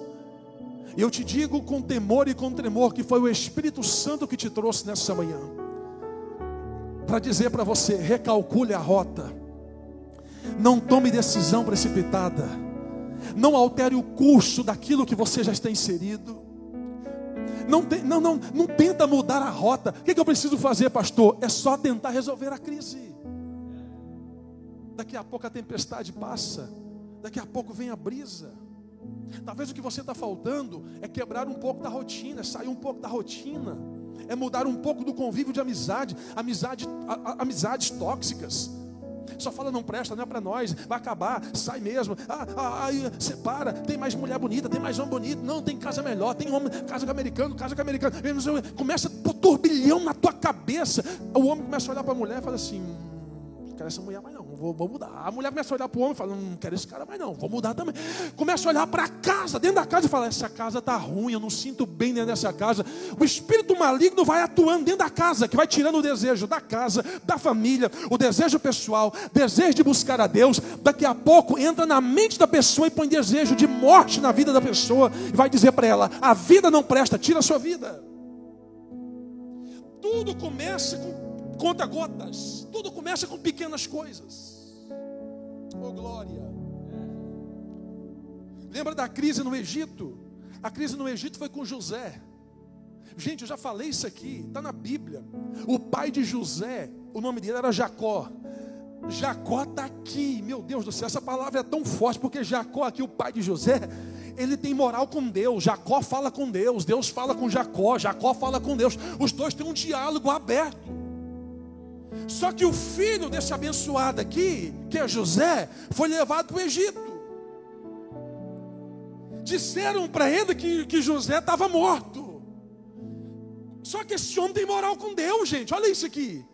E eu te digo com temor e com tremor que foi o Espírito Santo que te trouxe nessa manhã para dizer para você, recalcule a rota, não tome decisão precipitada, não altere o curso daquilo que você já está inserido, não tenta mudar a rota. O que eu preciso fazer, pastor? É só tentar resolver a crise. Daqui a pouco a tempestade passa, daqui a pouco vem a brisa. Talvez o que você está faltando é quebrar um pouco da rotina, sair um pouco da rotina, é mudar um pouco do convívio de amizades tóxicas. Só fala não presta, não é para nós, vai acabar, sai mesmo, separa, tem mais mulher bonita, tem mais homem bonito, não, tem casa melhor, tem homem, casa com americano, começa a pôr turbilhão na tua cabeça. O homem começa a olhar para a mulher e fala assim, não quero essa mulher mais não, vou mudar. A mulher começa a olhar para o homem e fala, não quero esse cara mais não, vou mudar também. Começa a olhar para a casa, dentro da casa e fala, essa casa está ruim, eu não sinto bem dentro dessa casa. O espírito maligno vai atuando dentro da casa, que vai tirando o desejo da casa, da família, o desejo pessoal, desejo de buscar a Deus. Daqui a pouco entra na mente da pessoa e põe desejo de morte na vida da pessoa e vai dizer para ela, a vida não presta, tira a sua vida. Tudo começa com conta-gotas, tudo começa com pequenas coisas. Oh glória. Lembra da crise no Egito? A crise no Egito foi com José. Gente, eu já falei isso aqui, está na Bíblia. O pai de José, o nome dele era Jacó. Jacó está aqui, meu Deus do céu, essa palavra é tão forte, porque Jacó aqui, o pai de José, ele tem moral com Deus. Jacó fala com Deus, Deus fala com Jacó, Jacó fala com Deus. Os dois têm um diálogo aberto. Só que o filho desse abençoado aqui, que é José, foi levado para o Egito. Disseram para ele que José estava morto. Só que esse homem tem moral com Deus, gente. Olha isso aqui.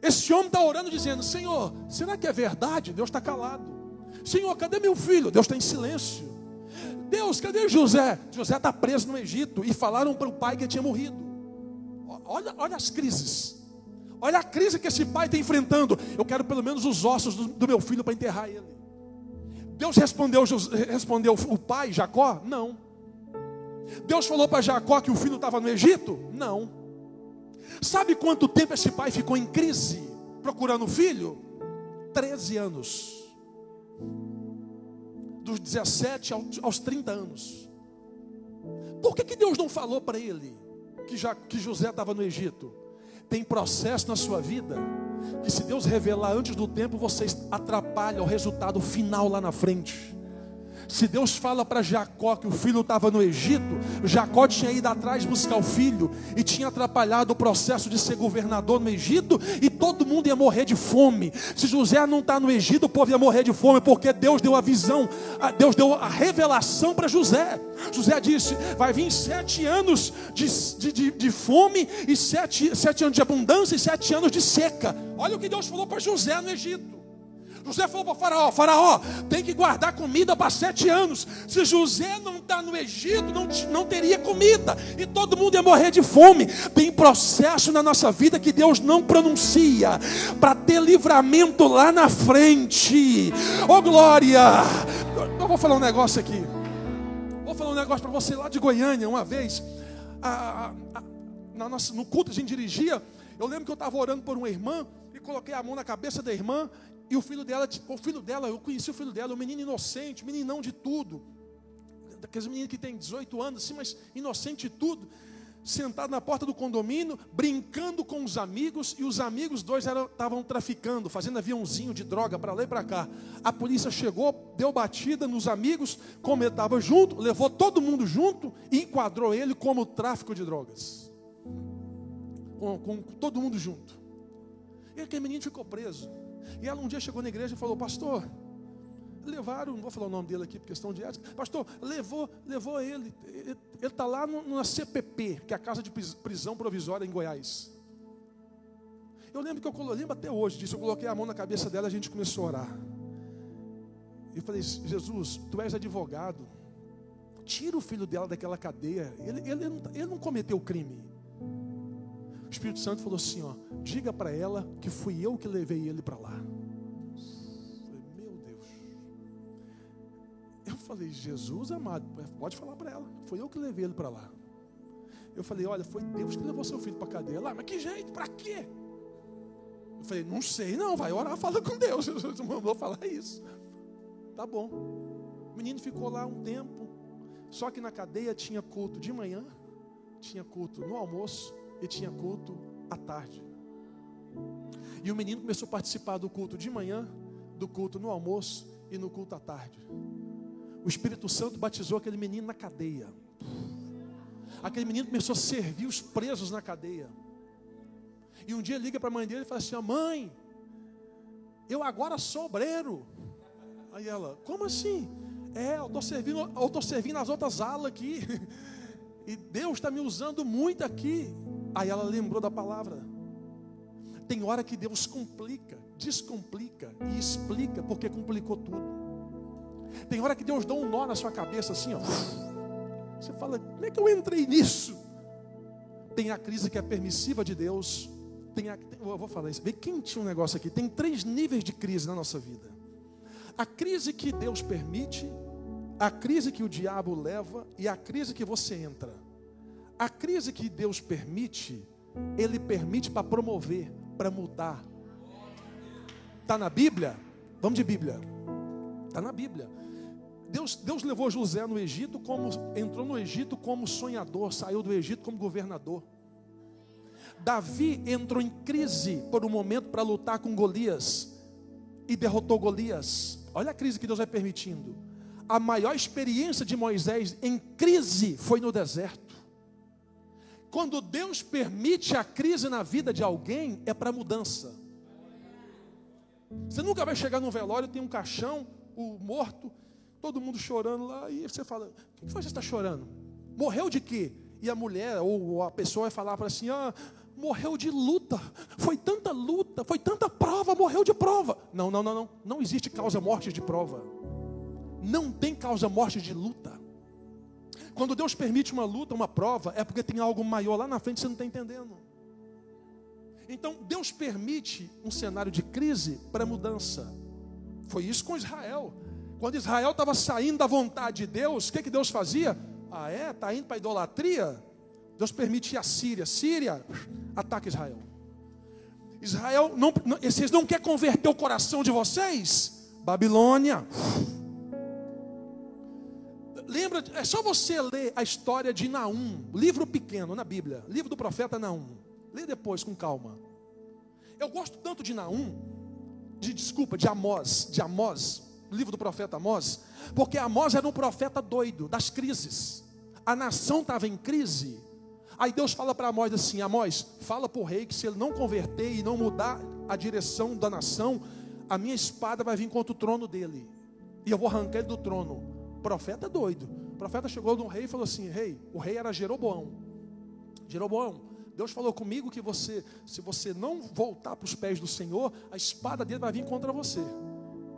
Esse homem está orando dizendo: Senhor, será que é verdade? Deus está calado. Senhor, cadê meu filho? Deus está em silêncio. Deus, cadê José? José está preso no Egito. E falaram para o pai que tinha morrido. Olha as crises. Olha a crise que esse pai está enfrentando. Eu quero pelo menos os ossos do meu filho para enterrar ele. Deus respondeu o pai, Jacó? Não. Deus falou para Jacó que o filho estava no Egito? Não. Sabe quanto tempo esse pai ficou em crise procurando o filho? 13 anos. Dos 17 aos 30 anos. Por que Deus não falou para ele que José estava no Egito? Tem processo na sua vida que, se Deus revelar antes do tempo, você atrapalha o resultado final lá na frente. Se Deus fala para Jacó que o filho estava no Egito, Jacó tinha ido atrás buscar o filho e tinha atrapalhado o processo de ser governador no Egito, e todo mundo ia morrer de fome. Se José não está no Egito, o povo ia morrer de fome, porque Deus deu a visão, Deus deu a revelação para José. José disse: vai vir 7 anos de fome, e 7 anos de abundância, e 7 anos de seca. Olha o que Deus falou para José no Egito. José falou para Faraó, tem que guardar comida para 7 anos. Se José não está no Egito, não teria comida, e todo mundo ia morrer de fome. Tem processo na nossa vida que Deus não pronuncia, para ter livramento lá na frente. Oh glória! Eu vou falar um negócio aqui. Vou falar um negócio para você lá de Goiânia. Uma vez, no culto a gente dirigia. Eu lembro que eu estava orando por uma irmã e coloquei a mão na cabeça da irmã. E o filho dela, eu conheci o filho dela, um menino inocente, meninão de tudo. Aqueles meninos que tem 18 anos, assim, mas inocente de tudo. Sentado na porta do condomínio, brincando com os amigos. E os amigos, 2 estavam traficando, fazendo aviãozinho de droga para lá e para cá. A polícia chegou, deu batida nos amigos, como ele estava junto, levou todo mundo junto e enquadrou ele como tráfico de drogas. Com todo mundo junto. E aquele menino ficou preso. E ela um dia chegou na igreja e falou: pastor, levaram, não vou falar o nome dele aqui por questão de ética, pastor, levou ele está lá na CPP, que é a Casa de Prisão Provisória em Goiás. Eu lembro lembro até hoje disso. Eu coloquei a mão na cabeça dela e a gente começou a orar. E falei: Jesus, tu és advogado, tira o filho dela daquela cadeia, ele não cometeu crime. O Espírito Santo falou assim: ó, diga para ela que fui eu que levei ele para lá. Eu falei: meu Deus. Eu falei: Jesus amado, pode falar para ela, foi eu que levei ele para lá. Eu falei: olha, foi Deus que levou seu filho para a cadeia. Lá, mas que jeito, para quê? Eu falei: não sei não, vai orar, fala com Deus. Jesus mandou falar isso. Tá bom. O menino ficou lá um tempo. Só que na cadeia tinha culto de manhã, tinha culto no almoço e tinha culto à tarde. E o menino começou a participar do culto de manhã, do culto no almoço e no culto à tarde. O Espírito Santo batizou aquele menino na cadeia. Aquele menino começou a servir os presos na cadeia. E um dia liga para a mãe dele e fala assim: mãe, eu agora sou obreiro. Aí ela: como assim? Eu estou servindo as outras alas aqui. E Deus está me usando muito aqui. Aí ela lembrou da palavra. Tem hora que Deus complica, descomplica e explica porque complicou tudo. Tem hora que Deus dá um nó na sua cabeça assim, ó. Você fala: como é que eu entrei nisso? Tem a crise que é permissiva de Deus. Eu vou falar isso bem quentinho um negócio aqui. Tem 3 níveis de crise na nossa vida. A crise que Deus permite, a crise que o diabo leva e a crise que você entra. A crise que Deus permite, Ele permite para promover, para mudar. Está na Bíblia? Vamos de Bíblia. Está na Bíblia. Deus levou José no Egito, entrou no Egito como sonhador, saiu do Egito como governador. Davi entrou em crise por um momento para lutar com Golias e derrotou Golias. Olha a crise que Deus vai permitindo. A maior experiência de Moisés em crise foi no deserto. Quando Deus permite a crise na vida de alguém, é para mudança. Você nunca vai chegar num velório, tem um caixão, o morto, todo mundo chorando lá, e você fala: o que foi que você está chorando? Morreu de quê? E a mulher ou a pessoa vai falar para assim: morreu de luta, foi tanta prova, morreu de prova. Não existe causa-morte de prova. Não tem causa-morte de luta. Quando Deus permite uma luta, uma prova, é porque tem algo maior lá na frente que você não está entendendo. Então Deus permite um cenário de crise para mudança. Foi isso com Israel. Quando Israel estava saindo da vontade de Deus, o que Deus fazia? Está indo para a idolatria? Deus permite a Síria ataca Israel. Israel, vocês não querem converter o coração de vocês? Babilônia. Lembra, é só você ler a história de Naum, livro pequeno na Bíblia, livro do profeta Naum. Lê depois com calma. Eu gosto tanto de Naum, de Amós, livro do profeta Amós, porque Amós era um profeta doido das crises. A nação estava em crise. Aí Deus fala para Amós assim: Amós, fala para o rei que se ele não converter e não mudar a direção da nação, a minha espada vai vir contra o trono dele, e eu vou arrancar ele do trono. O profeta doido. O profeta chegou no rei e falou assim: rei, o rei era Jeroboão, Deus falou comigo que se você não voltar para os pés do Senhor, a espada dele vai vir contra você,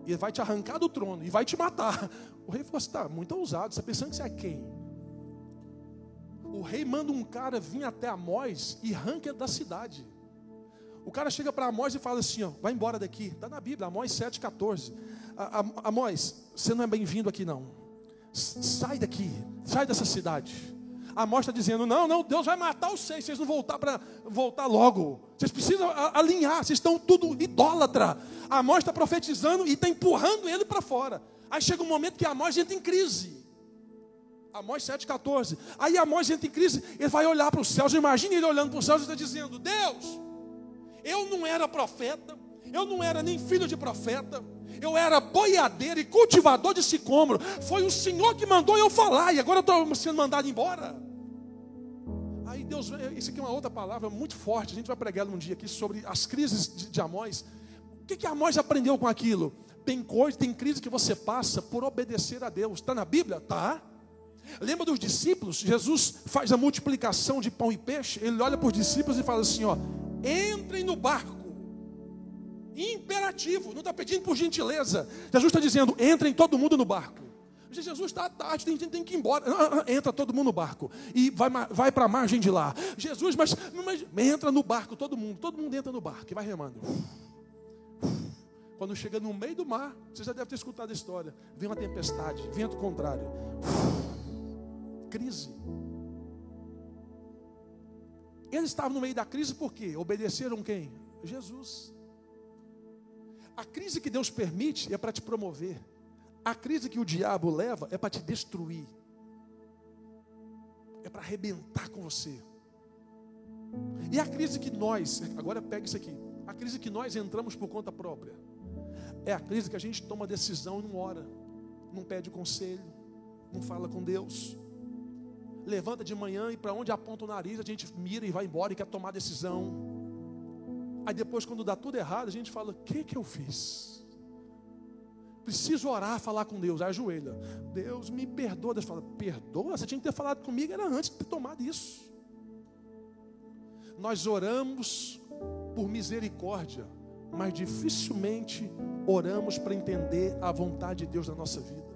e ele vai te arrancar do trono e vai te matar. O rei falou assim: tá, muito ousado, você está pensando que você é quem? O rei manda um cara vir até Amós e arranca ele da cidade. O cara chega para Amós e fala assim: ó, vai embora daqui. Está na Bíblia, Amós 7,14. Amós, você não é bem-vindo aqui não. Sai daqui, sai dessa cidade. Amós está dizendo: não, Deus vai matar vocês não voltar logo. Vocês precisam alinhar, vocês estão tudo idólatra. Amós está profetizando e está empurrando ele para fora. Aí chega um momento que Amós entra em crise. Amós 7,14. Aí Amós entra em crise, ele vai olhar para os céus. Imagina ele olhando para os céus e está dizendo: Deus, eu não era profeta, eu não era nem filho de profeta, eu era boiadeiro e cultivador de sicômoro. Foi o Senhor que mandou eu falar, e agora eu estou sendo mandado embora. Aí Deus, isso aqui é uma outra palavra muito forte, a gente vai pregar um dia aqui sobre as crises de Amós. O que Amós aprendeu com aquilo? Tem crise que você passa por obedecer a Deus. Está na Bíblia? Tá. Lembra dos discípulos? Jesus faz a multiplicação de pão e peixe. Ele olha para os discípulos e fala assim: ó, entrem no barco. Imperativo, não está pedindo por gentileza. Jesus está dizendo: entrem todo mundo no barco. Jesus, está tarde, tem que ir embora. Entra todo mundo no barco e vai para a margem de lá. Jesus, mas entra no barco todo mundo entra no barco e vai remando. Quando chega no meio do mar, você já deve ter escutado a história, vem uma tempestade, vento contrário, crise. Eles estavam no meio da crise por quê? Obedeceram quem? Jesus. A crise que Deus permite é para te promover. A crise que o diabo leva é para te destruir. É para arrebentar com você. E a crise que nós, agora pega isso aqui, a crise que nós entramos por conta própria, é a crise que a gente toma decisão e não ora, não pede conselho, não fala com Deus. Levanta de manhã e para onde aponta o nariz a gente mira e vai embora e quer tomar decisão. Aí depois, quando dá tudo errado, a gente fala: o que eu fiz? Preciso orar, falar com Deus. Aí ajoelha: Deus me perdoa. Deus fala: perdoa? Você tinha que ter falado comigo, era antes de ter tomado isso. Nós oramos por misericórdia, mas dificilmente oramos para entender a vontade de Deus na nossa vida.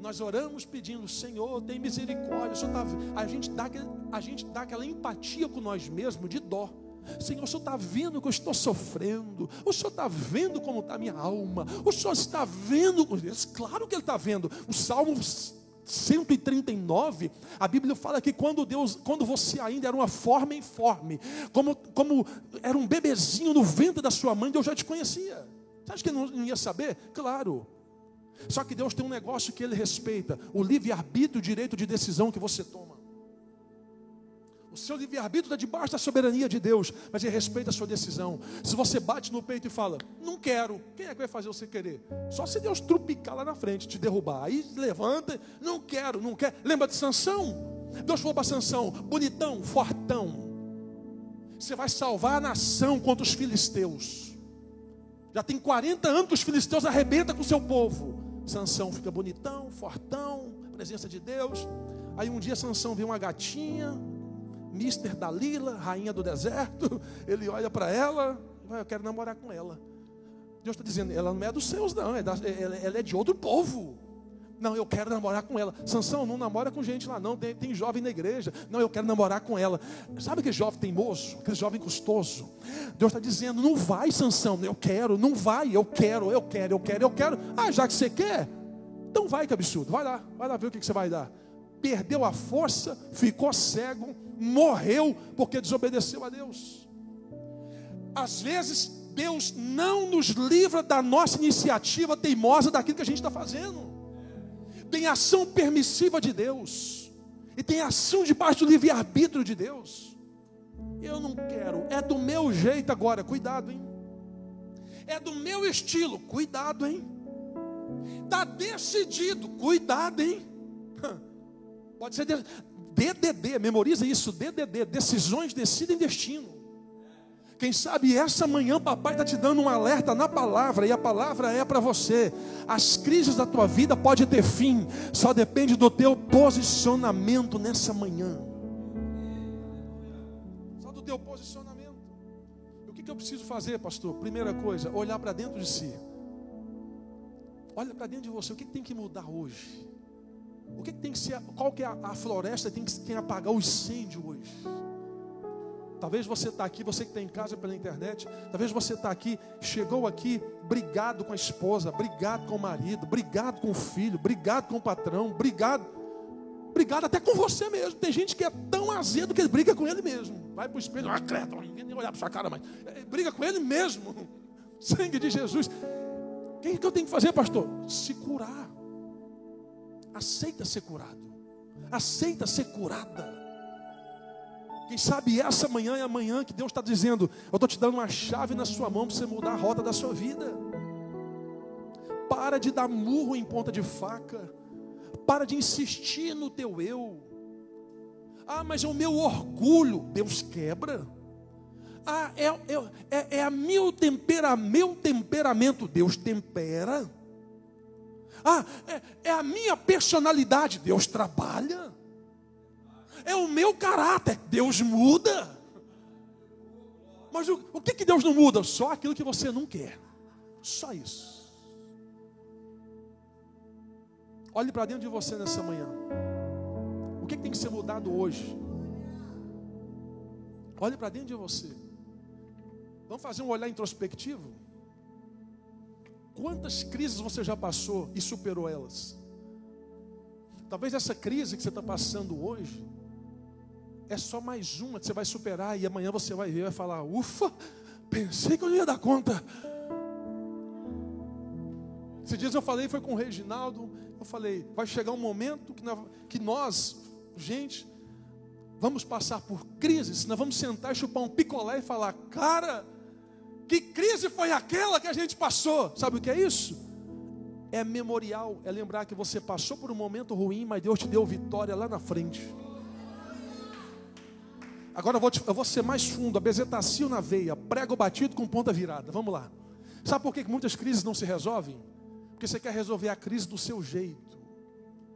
Nós oramos pedindo: Senhor, tem misericórdia. A gente dá aquela empatia com nós mesmos, de dó. Senhor, o Senhor está vendo que eu estou sofrendo, o Senhor está vendo como está a minha alma, o Senhor está vendo. Claro que Ele está vendo. O Salmo 139, a Bíblia fala que quando você ainda era uma forma informe, como era um bebezinho no ventre da sua mãe, Deus já te conhecia. Você acha que Ele não ia saber? Claro. Só que Deus tem um negócio que Ele respeita: o livre-arbítrio, o direito de decisão que você toma. O seu livre-arbítrio está debaixo da soberania de Deus, mas Ele respeita a sua decisão. Se você bate no peito e fala: não quero, quem é que vai fazer você querer? Só se Deus trupicar lá na frente, te derrubar. Aí levanta: não quero, não quer. Lembra de Sansão? Deus falou para Sansão: bonitão, fortão, você vai salvar a nação contra os filisteus. Já tem 40 anos que os filisteus arrebentam com o seu povo. Sansão fica bonitão, fortão, presença de Deus. Aí um dia Sansão vê uma gatinha, Mister Dalila, rainha do deserto. Ele olha para ela, eu quero namorar com ela. Deus está dizendo, ela não é dos seus não, ela é de outro povo. Não, eu quero namorar com ela. Sansão, não namora com gente lá não, tem jovem na igreja. Não, eu quero namorar com ela. Sabe aquele jovem teimoso, aquele jovem custoso? Deus está dizendo, não vai, Sansão, eu quero. Não vai, eu quero. Ah, já que você quer, então vai, que absurdo. Vai lá ver o que você vai dar. Perdeu a força, ficou cego, morreu porque desobedeceu a Deus. Às vezes Deus não nos livra da nossa iniciativa teimosa daquilo que a gente está fazendo. Tem ação permissiva de Deus, e tem ação debaixo do livre-arbítrio de Deus. Eu não quero, é do meu jeito agora, cuidado, hein? É do meu estilo, cuidado, hein? Está decidido, cuidado, hein? Pode ser DDD, memoriza isso, DDD, decisões decidem destino. Quem sabe essa manhã papai está te dando um alerta na palavra, e a palavra é para você. As crises da tua vida podem ter fim, só depende do teu posicionamento nessa manhã. Só do teu posicionamento. O que eu preciso fazer, pastor? Primeira coisa, olhar para dentro de si. Olha para dentro de você, o que tem que mudar hoje? O que tem que ser, qual que é a floresta que tem que apagar o incêndio hoje? Talvez você está aqui, você que está em casa pela internet, talvez você está aqui, chegou aqui, brigado com a esposa, brigado com o marido, brigado com o filho, brigado com o patrão, brigado até com você mesmo. Tem gente que é tão azedo que ele briga com ele mesmo. Vai para o espelho, credo, ninguém nem olhar para sua cara mais. Briga com ele mesmo. Sangue de Jesus. O que eu tenho que fazer, pastor? Se curar. Aceita ser curado. Aceita ser curada. Quem sabe essa manhã é a manhã que Deus está dizendo, eu estou te dando uma chave na sua mão para você mudar a rota da sua vida. Para de dar murro em ponta de faca. Para de insistir no teu eu. Ah, mas é o meu orgulho. Deus quebra. Ah, é meu temperamento. Deus tempera. Ah, é a minha personalidade. Deus trabalha. É o meu caráter, Deus muda. Mas o que Deus não muda? Só aquilo que você não quer. Só isso. Olhe para dentro de você nessa manhã. O que tem que ser mudado hoje? Olhe para dentro de você. Vamos fazer um olhar introspectivo? Quantas crises você já passou e superou elas? Talvez essa crise que você está passando hoje é só mais uma que você vai superar, e amanhã você vai ver e vai falar, ufa, pensei que eu não ia dar conta. Esses dias eu falei, foi com o Reginaldo, eu falei, vai chegar um momento que nós, gente, vamos passar por crises, nós vamos sentar e chupar um picolé e falar, cara, que crise foi aquela que a gente passou? Sabe o que é isso? É memorial, é lembrar que você passou por um momento ruim, mas Deus te deu vitória lá na frente. Agora eu vou ser mais fundo, abezetacil na veia, prego batido com ponta virada. Vamos lá. Sabe por que muitas crises não se resolvem? Porque você quer resolver a crise do seu jeito.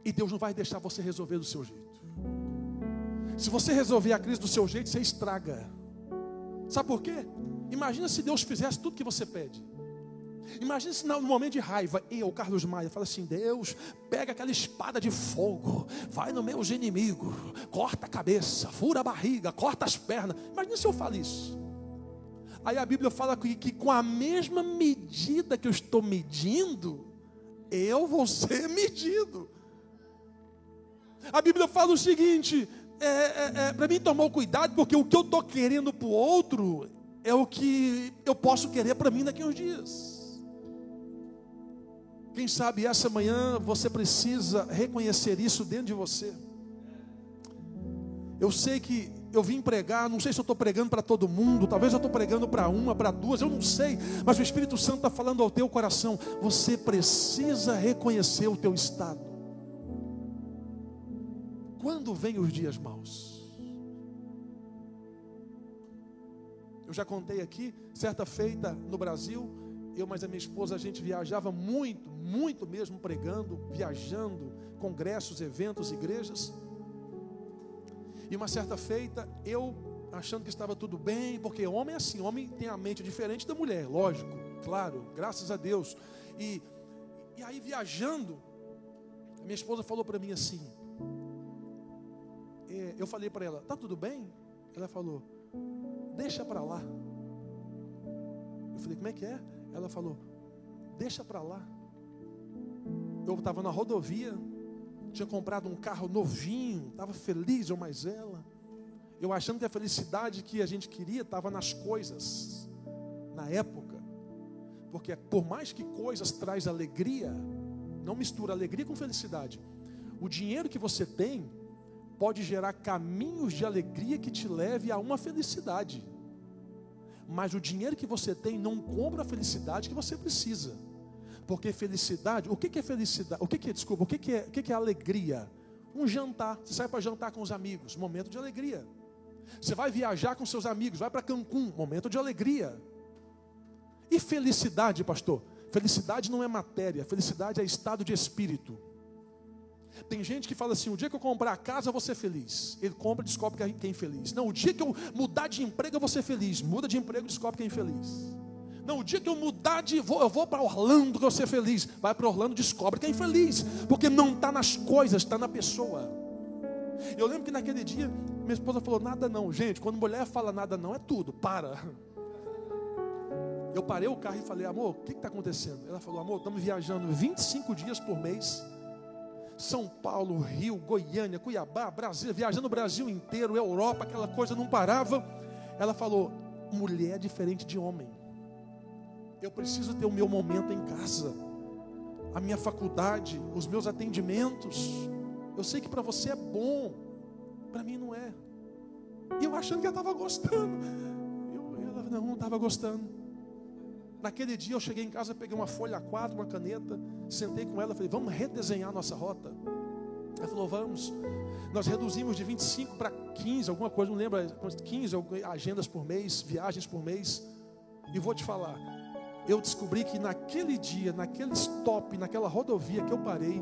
E Deus não vai deixar você resolver do seu jeito. Se você resolver a crise do seu jeito, você estraga. Sabe por quê? Imagina se Deus fizesse tudo que você pede. Imagina se no momento de raiva, o Carlos Maia fala assim, Deus, pega aquela espada de fogo, vai no meus inimigos, corta a cabeça, fura a barriga, corta as pernas. Imagina se eu falo isso. Aí a Bíblia fala que com a mesma medida que eu estou medindo, eu vou ser medido. A Bíblia fala o seguinte, para mim tomar cuidado, porque o que eu estou querendo para o outro é o que eu posso querer para mim daqui a uns dias. Quem sabe essa manhã você precisa reconhecer isso dentro de você. Eu sei que eu vim pregar, não sei se eu estou pregando para todo mundo, talvez eu estou pregando para uma, para duas, eu não sei, mas o Espírito Santo está falando ao teu coração. Você precisa reconhecer o teu estado. Quando vêm os dias maus? Eu já contei aqui, certa feita no Brasil, eu mais a minha esposa, a gente viajava muito mesmo pregando, viajando, congressos, eventos, igrejas. E uma certa feita, eu achando que estava tudo bem, porque homem é assim, homem tem a mente diferente da mulher, lógico, claro, graças a Deus. E aí viajando, a minha esposa falou para mim assim, eu falei para ela, tá tudo bem? Ela falou, deixa para lá. Eu falei, como é que é? Ela falou, deixa para lá. Eu estava na rodovia, tinha comprado um carro novinho, estava feliz, eu mais ela. Eu achando que a felicidade que a gente queria estava nas coisas, na época. Porque por mais que coisas traz alegria, não mistura alegria com felicidade. O dinheiro que você tem pode gerar caminhos de alegria que te leve a uma felicidade. Mas o dinheiro que você tem não compra a felicidade que você precisa. Porque felicidade, o que é felicidade? O que é alegria? Um jantar, você sai para jantar com os amigos, momento de alegria. Você vai viajar com seus amigos, vai para Cancún, momento de alegria. E felicidade, pastor? Felicidade não é matéria, felicidade é estado de espírito. Tem gente que fala assim, o dia que eu comprar a casa eu vou ser feliz. Ele compra e descobre que é infeliz. Não, o dia que eu mudar de emprego eu vou ser feliz. Muda de emprego e descobre que é infeliz. Não, o dia que eu mudar eu vou para Orlando que eu vou ser feliz. Vai para Orlando e descobre que é infeliz. Porque não está nas coisas, está na pessoa. Eu lembro que naquele dia, minha esposa falou, nada não. Gente, quando mulher fala nada não, é tudo, para. Eu parei o carro e falei, amor, o que está acontecendo? Ela falou, amor, estamos viajando 25 dias por mês. São Paulo, Rio, Goiânia, Cuiabá, Brasília, viajando o Brasil inteiro, Europa, aquela coisa não parava. Ela falou, mulher é diferente de homem. Eu preciso ter o meu momento em casa, a minha faculdade, os meus atendimentos. Eu sei que para você é bom, para mim não é. E eu achando que ela estava gostando. Ela não estava gostando. Naquele dia eu cheguei em casa, peguei uma folha A4, uma caneta, sentei com ela, falei, vamos redesenhar nossa rota. Ela falou, vamos. Nós reduzimos de 25 para 15, alguma coisa, não lembro, 15 agendas por mês, viagens por mês. E vou te falar, eu descobri que naquele dia, naquele stop, naquela rodovia que eu parei,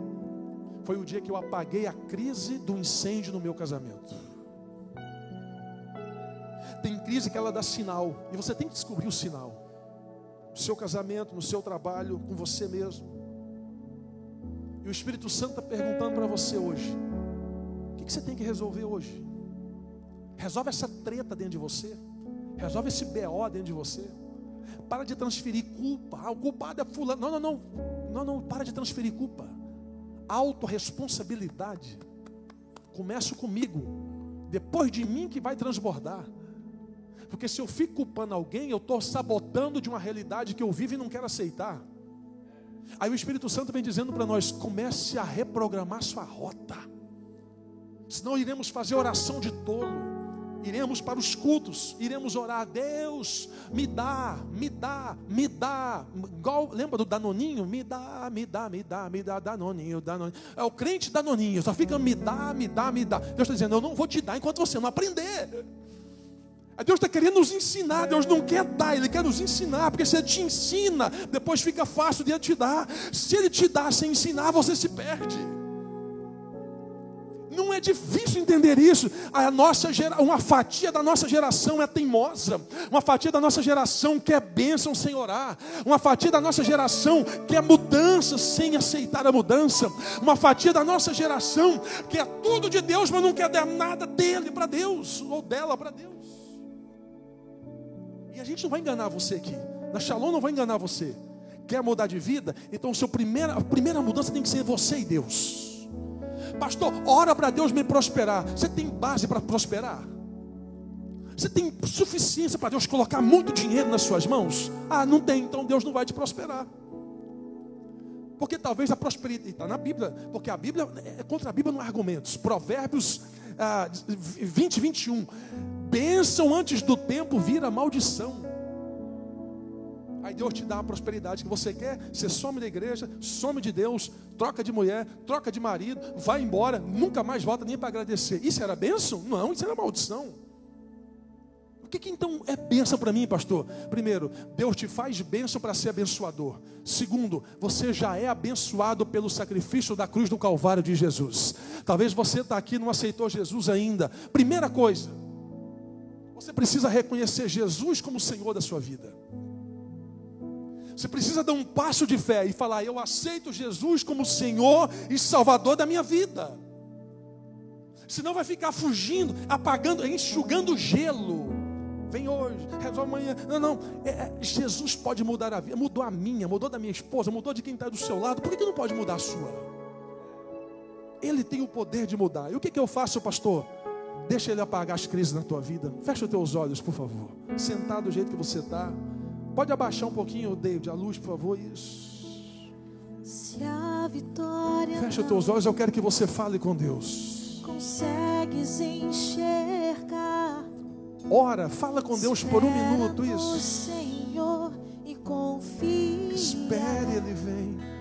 foi o dia que eu apaguei a crise do incêndio no meu casamento. Tem crise que ela dá sinal, e você tem que descobrir o sinal. No seu casamento, no seu trabalho, com você mesmo. E o Espírito Santo está perguntando para você hoje, o que você tem que resolver hoje? Resolve essa treta dentro de você. Resolve esse BO dentro de você. Para de transferir culpa. O culpado é fulano. Não, para de transferir culpa. Autorresponsabilidade. Começo comigo. Depois de mim que vai transbordar. Porque se eu fico culpando alguém, eu estou sabotando de uma realidade que eu vivo e não quero aceitar. Aí o Espírito Santo vem dizendo para nós, comece a reprogramar sua rota. Senão iremos fazer oração de tolo. Iremos para os cultos, iremos orar, Deus, me dá. Igual, lembra do Danoninho? Me dá, Danoninho. É o crente Danoninho, só fica me dá. Deus está dizendo, eu não vou te dar enquanto você não aprender. Deus está querendo nos ensinar, Deus não quer dar, Ele quer nos ensinar, porque se Ele te ensina, depois fica fácil de Ele te dar. Se Ele te dá sem ensinar, você se perde. Não é difícil entender isso. Uma fatia da nossa geração é teimosa. Uma fatia da nossa geração quer bênção sem orar. Uma fatia da nossa geração quer mudança sem aceitar a mudança. Uma fatia da nossa geração quer tudo de Deus, mas não quer dar nada dele para Deus, ou dela para Deus. E a gente não vai enganar você aqui. Na Shalom não vai enganar você. Quer mudar de vida? Então a primeira mudança tem que ser você e Deus. Pastor, ora para Deus me prosperar. Você tem base para prosperar? Você tem suficiência para Deus colocar muito dinheiro nas suas mãos? Ah, não tem, então Deus não vai te prosperar. Porque talvez a prosperidade está na Bíblia. Porque a Bíblia, contra a Bíblia não há argumentos. Provérbios 20, 21. Bênção antes do tempo vira maldição. Aí Deus te dá a prosperidade que você quer. Você some da igreja, some de Deus, troca de mulher, troca de marido, vai embora, nunca mais volta nem para agradecer. Isso era bênção? Não, isso era maldição. O que então é bênção para mim, pastor? Primeiro, Deus te faz bênção para ser abençoador. Segundo, você já é abençoado pelo sacrifício da cruz do Calvário de Jesus. Talvez você está aqui e não aceitou Jesus ainda. Primeira coisa, você precisa reconhecer Jesus como Senhor da sua vida. Você precisa dar um passo de fé e falar: eu aceito Jesus como Senhor e Salvador da minha vida. Senão vai ficar fugindo, apagando, enxugando gelo. Vem hoje, resolve amanhã. Não, Jesus pode mudar a vida. Mudou a minha, mudou da minha esposa, mudou de quem está do seu lado. Por que não pode mudar a sua? Ele tem o poder de mudar. E o que eu faço, pastor? Deixa Ele apagar as crises na tua vida. Fecha os teus olhos, por favor. Sentado do jeito que você está. Pode abaixar um pouquinho, David, a luz, por favor. Isso. Se a vitória fecha os teus olhos, eu quero que você fale com Deus. Consegues enxergar. Ora, fala com Deus por um minuto, isso. Senhor, e confia. Espere, Ele vem.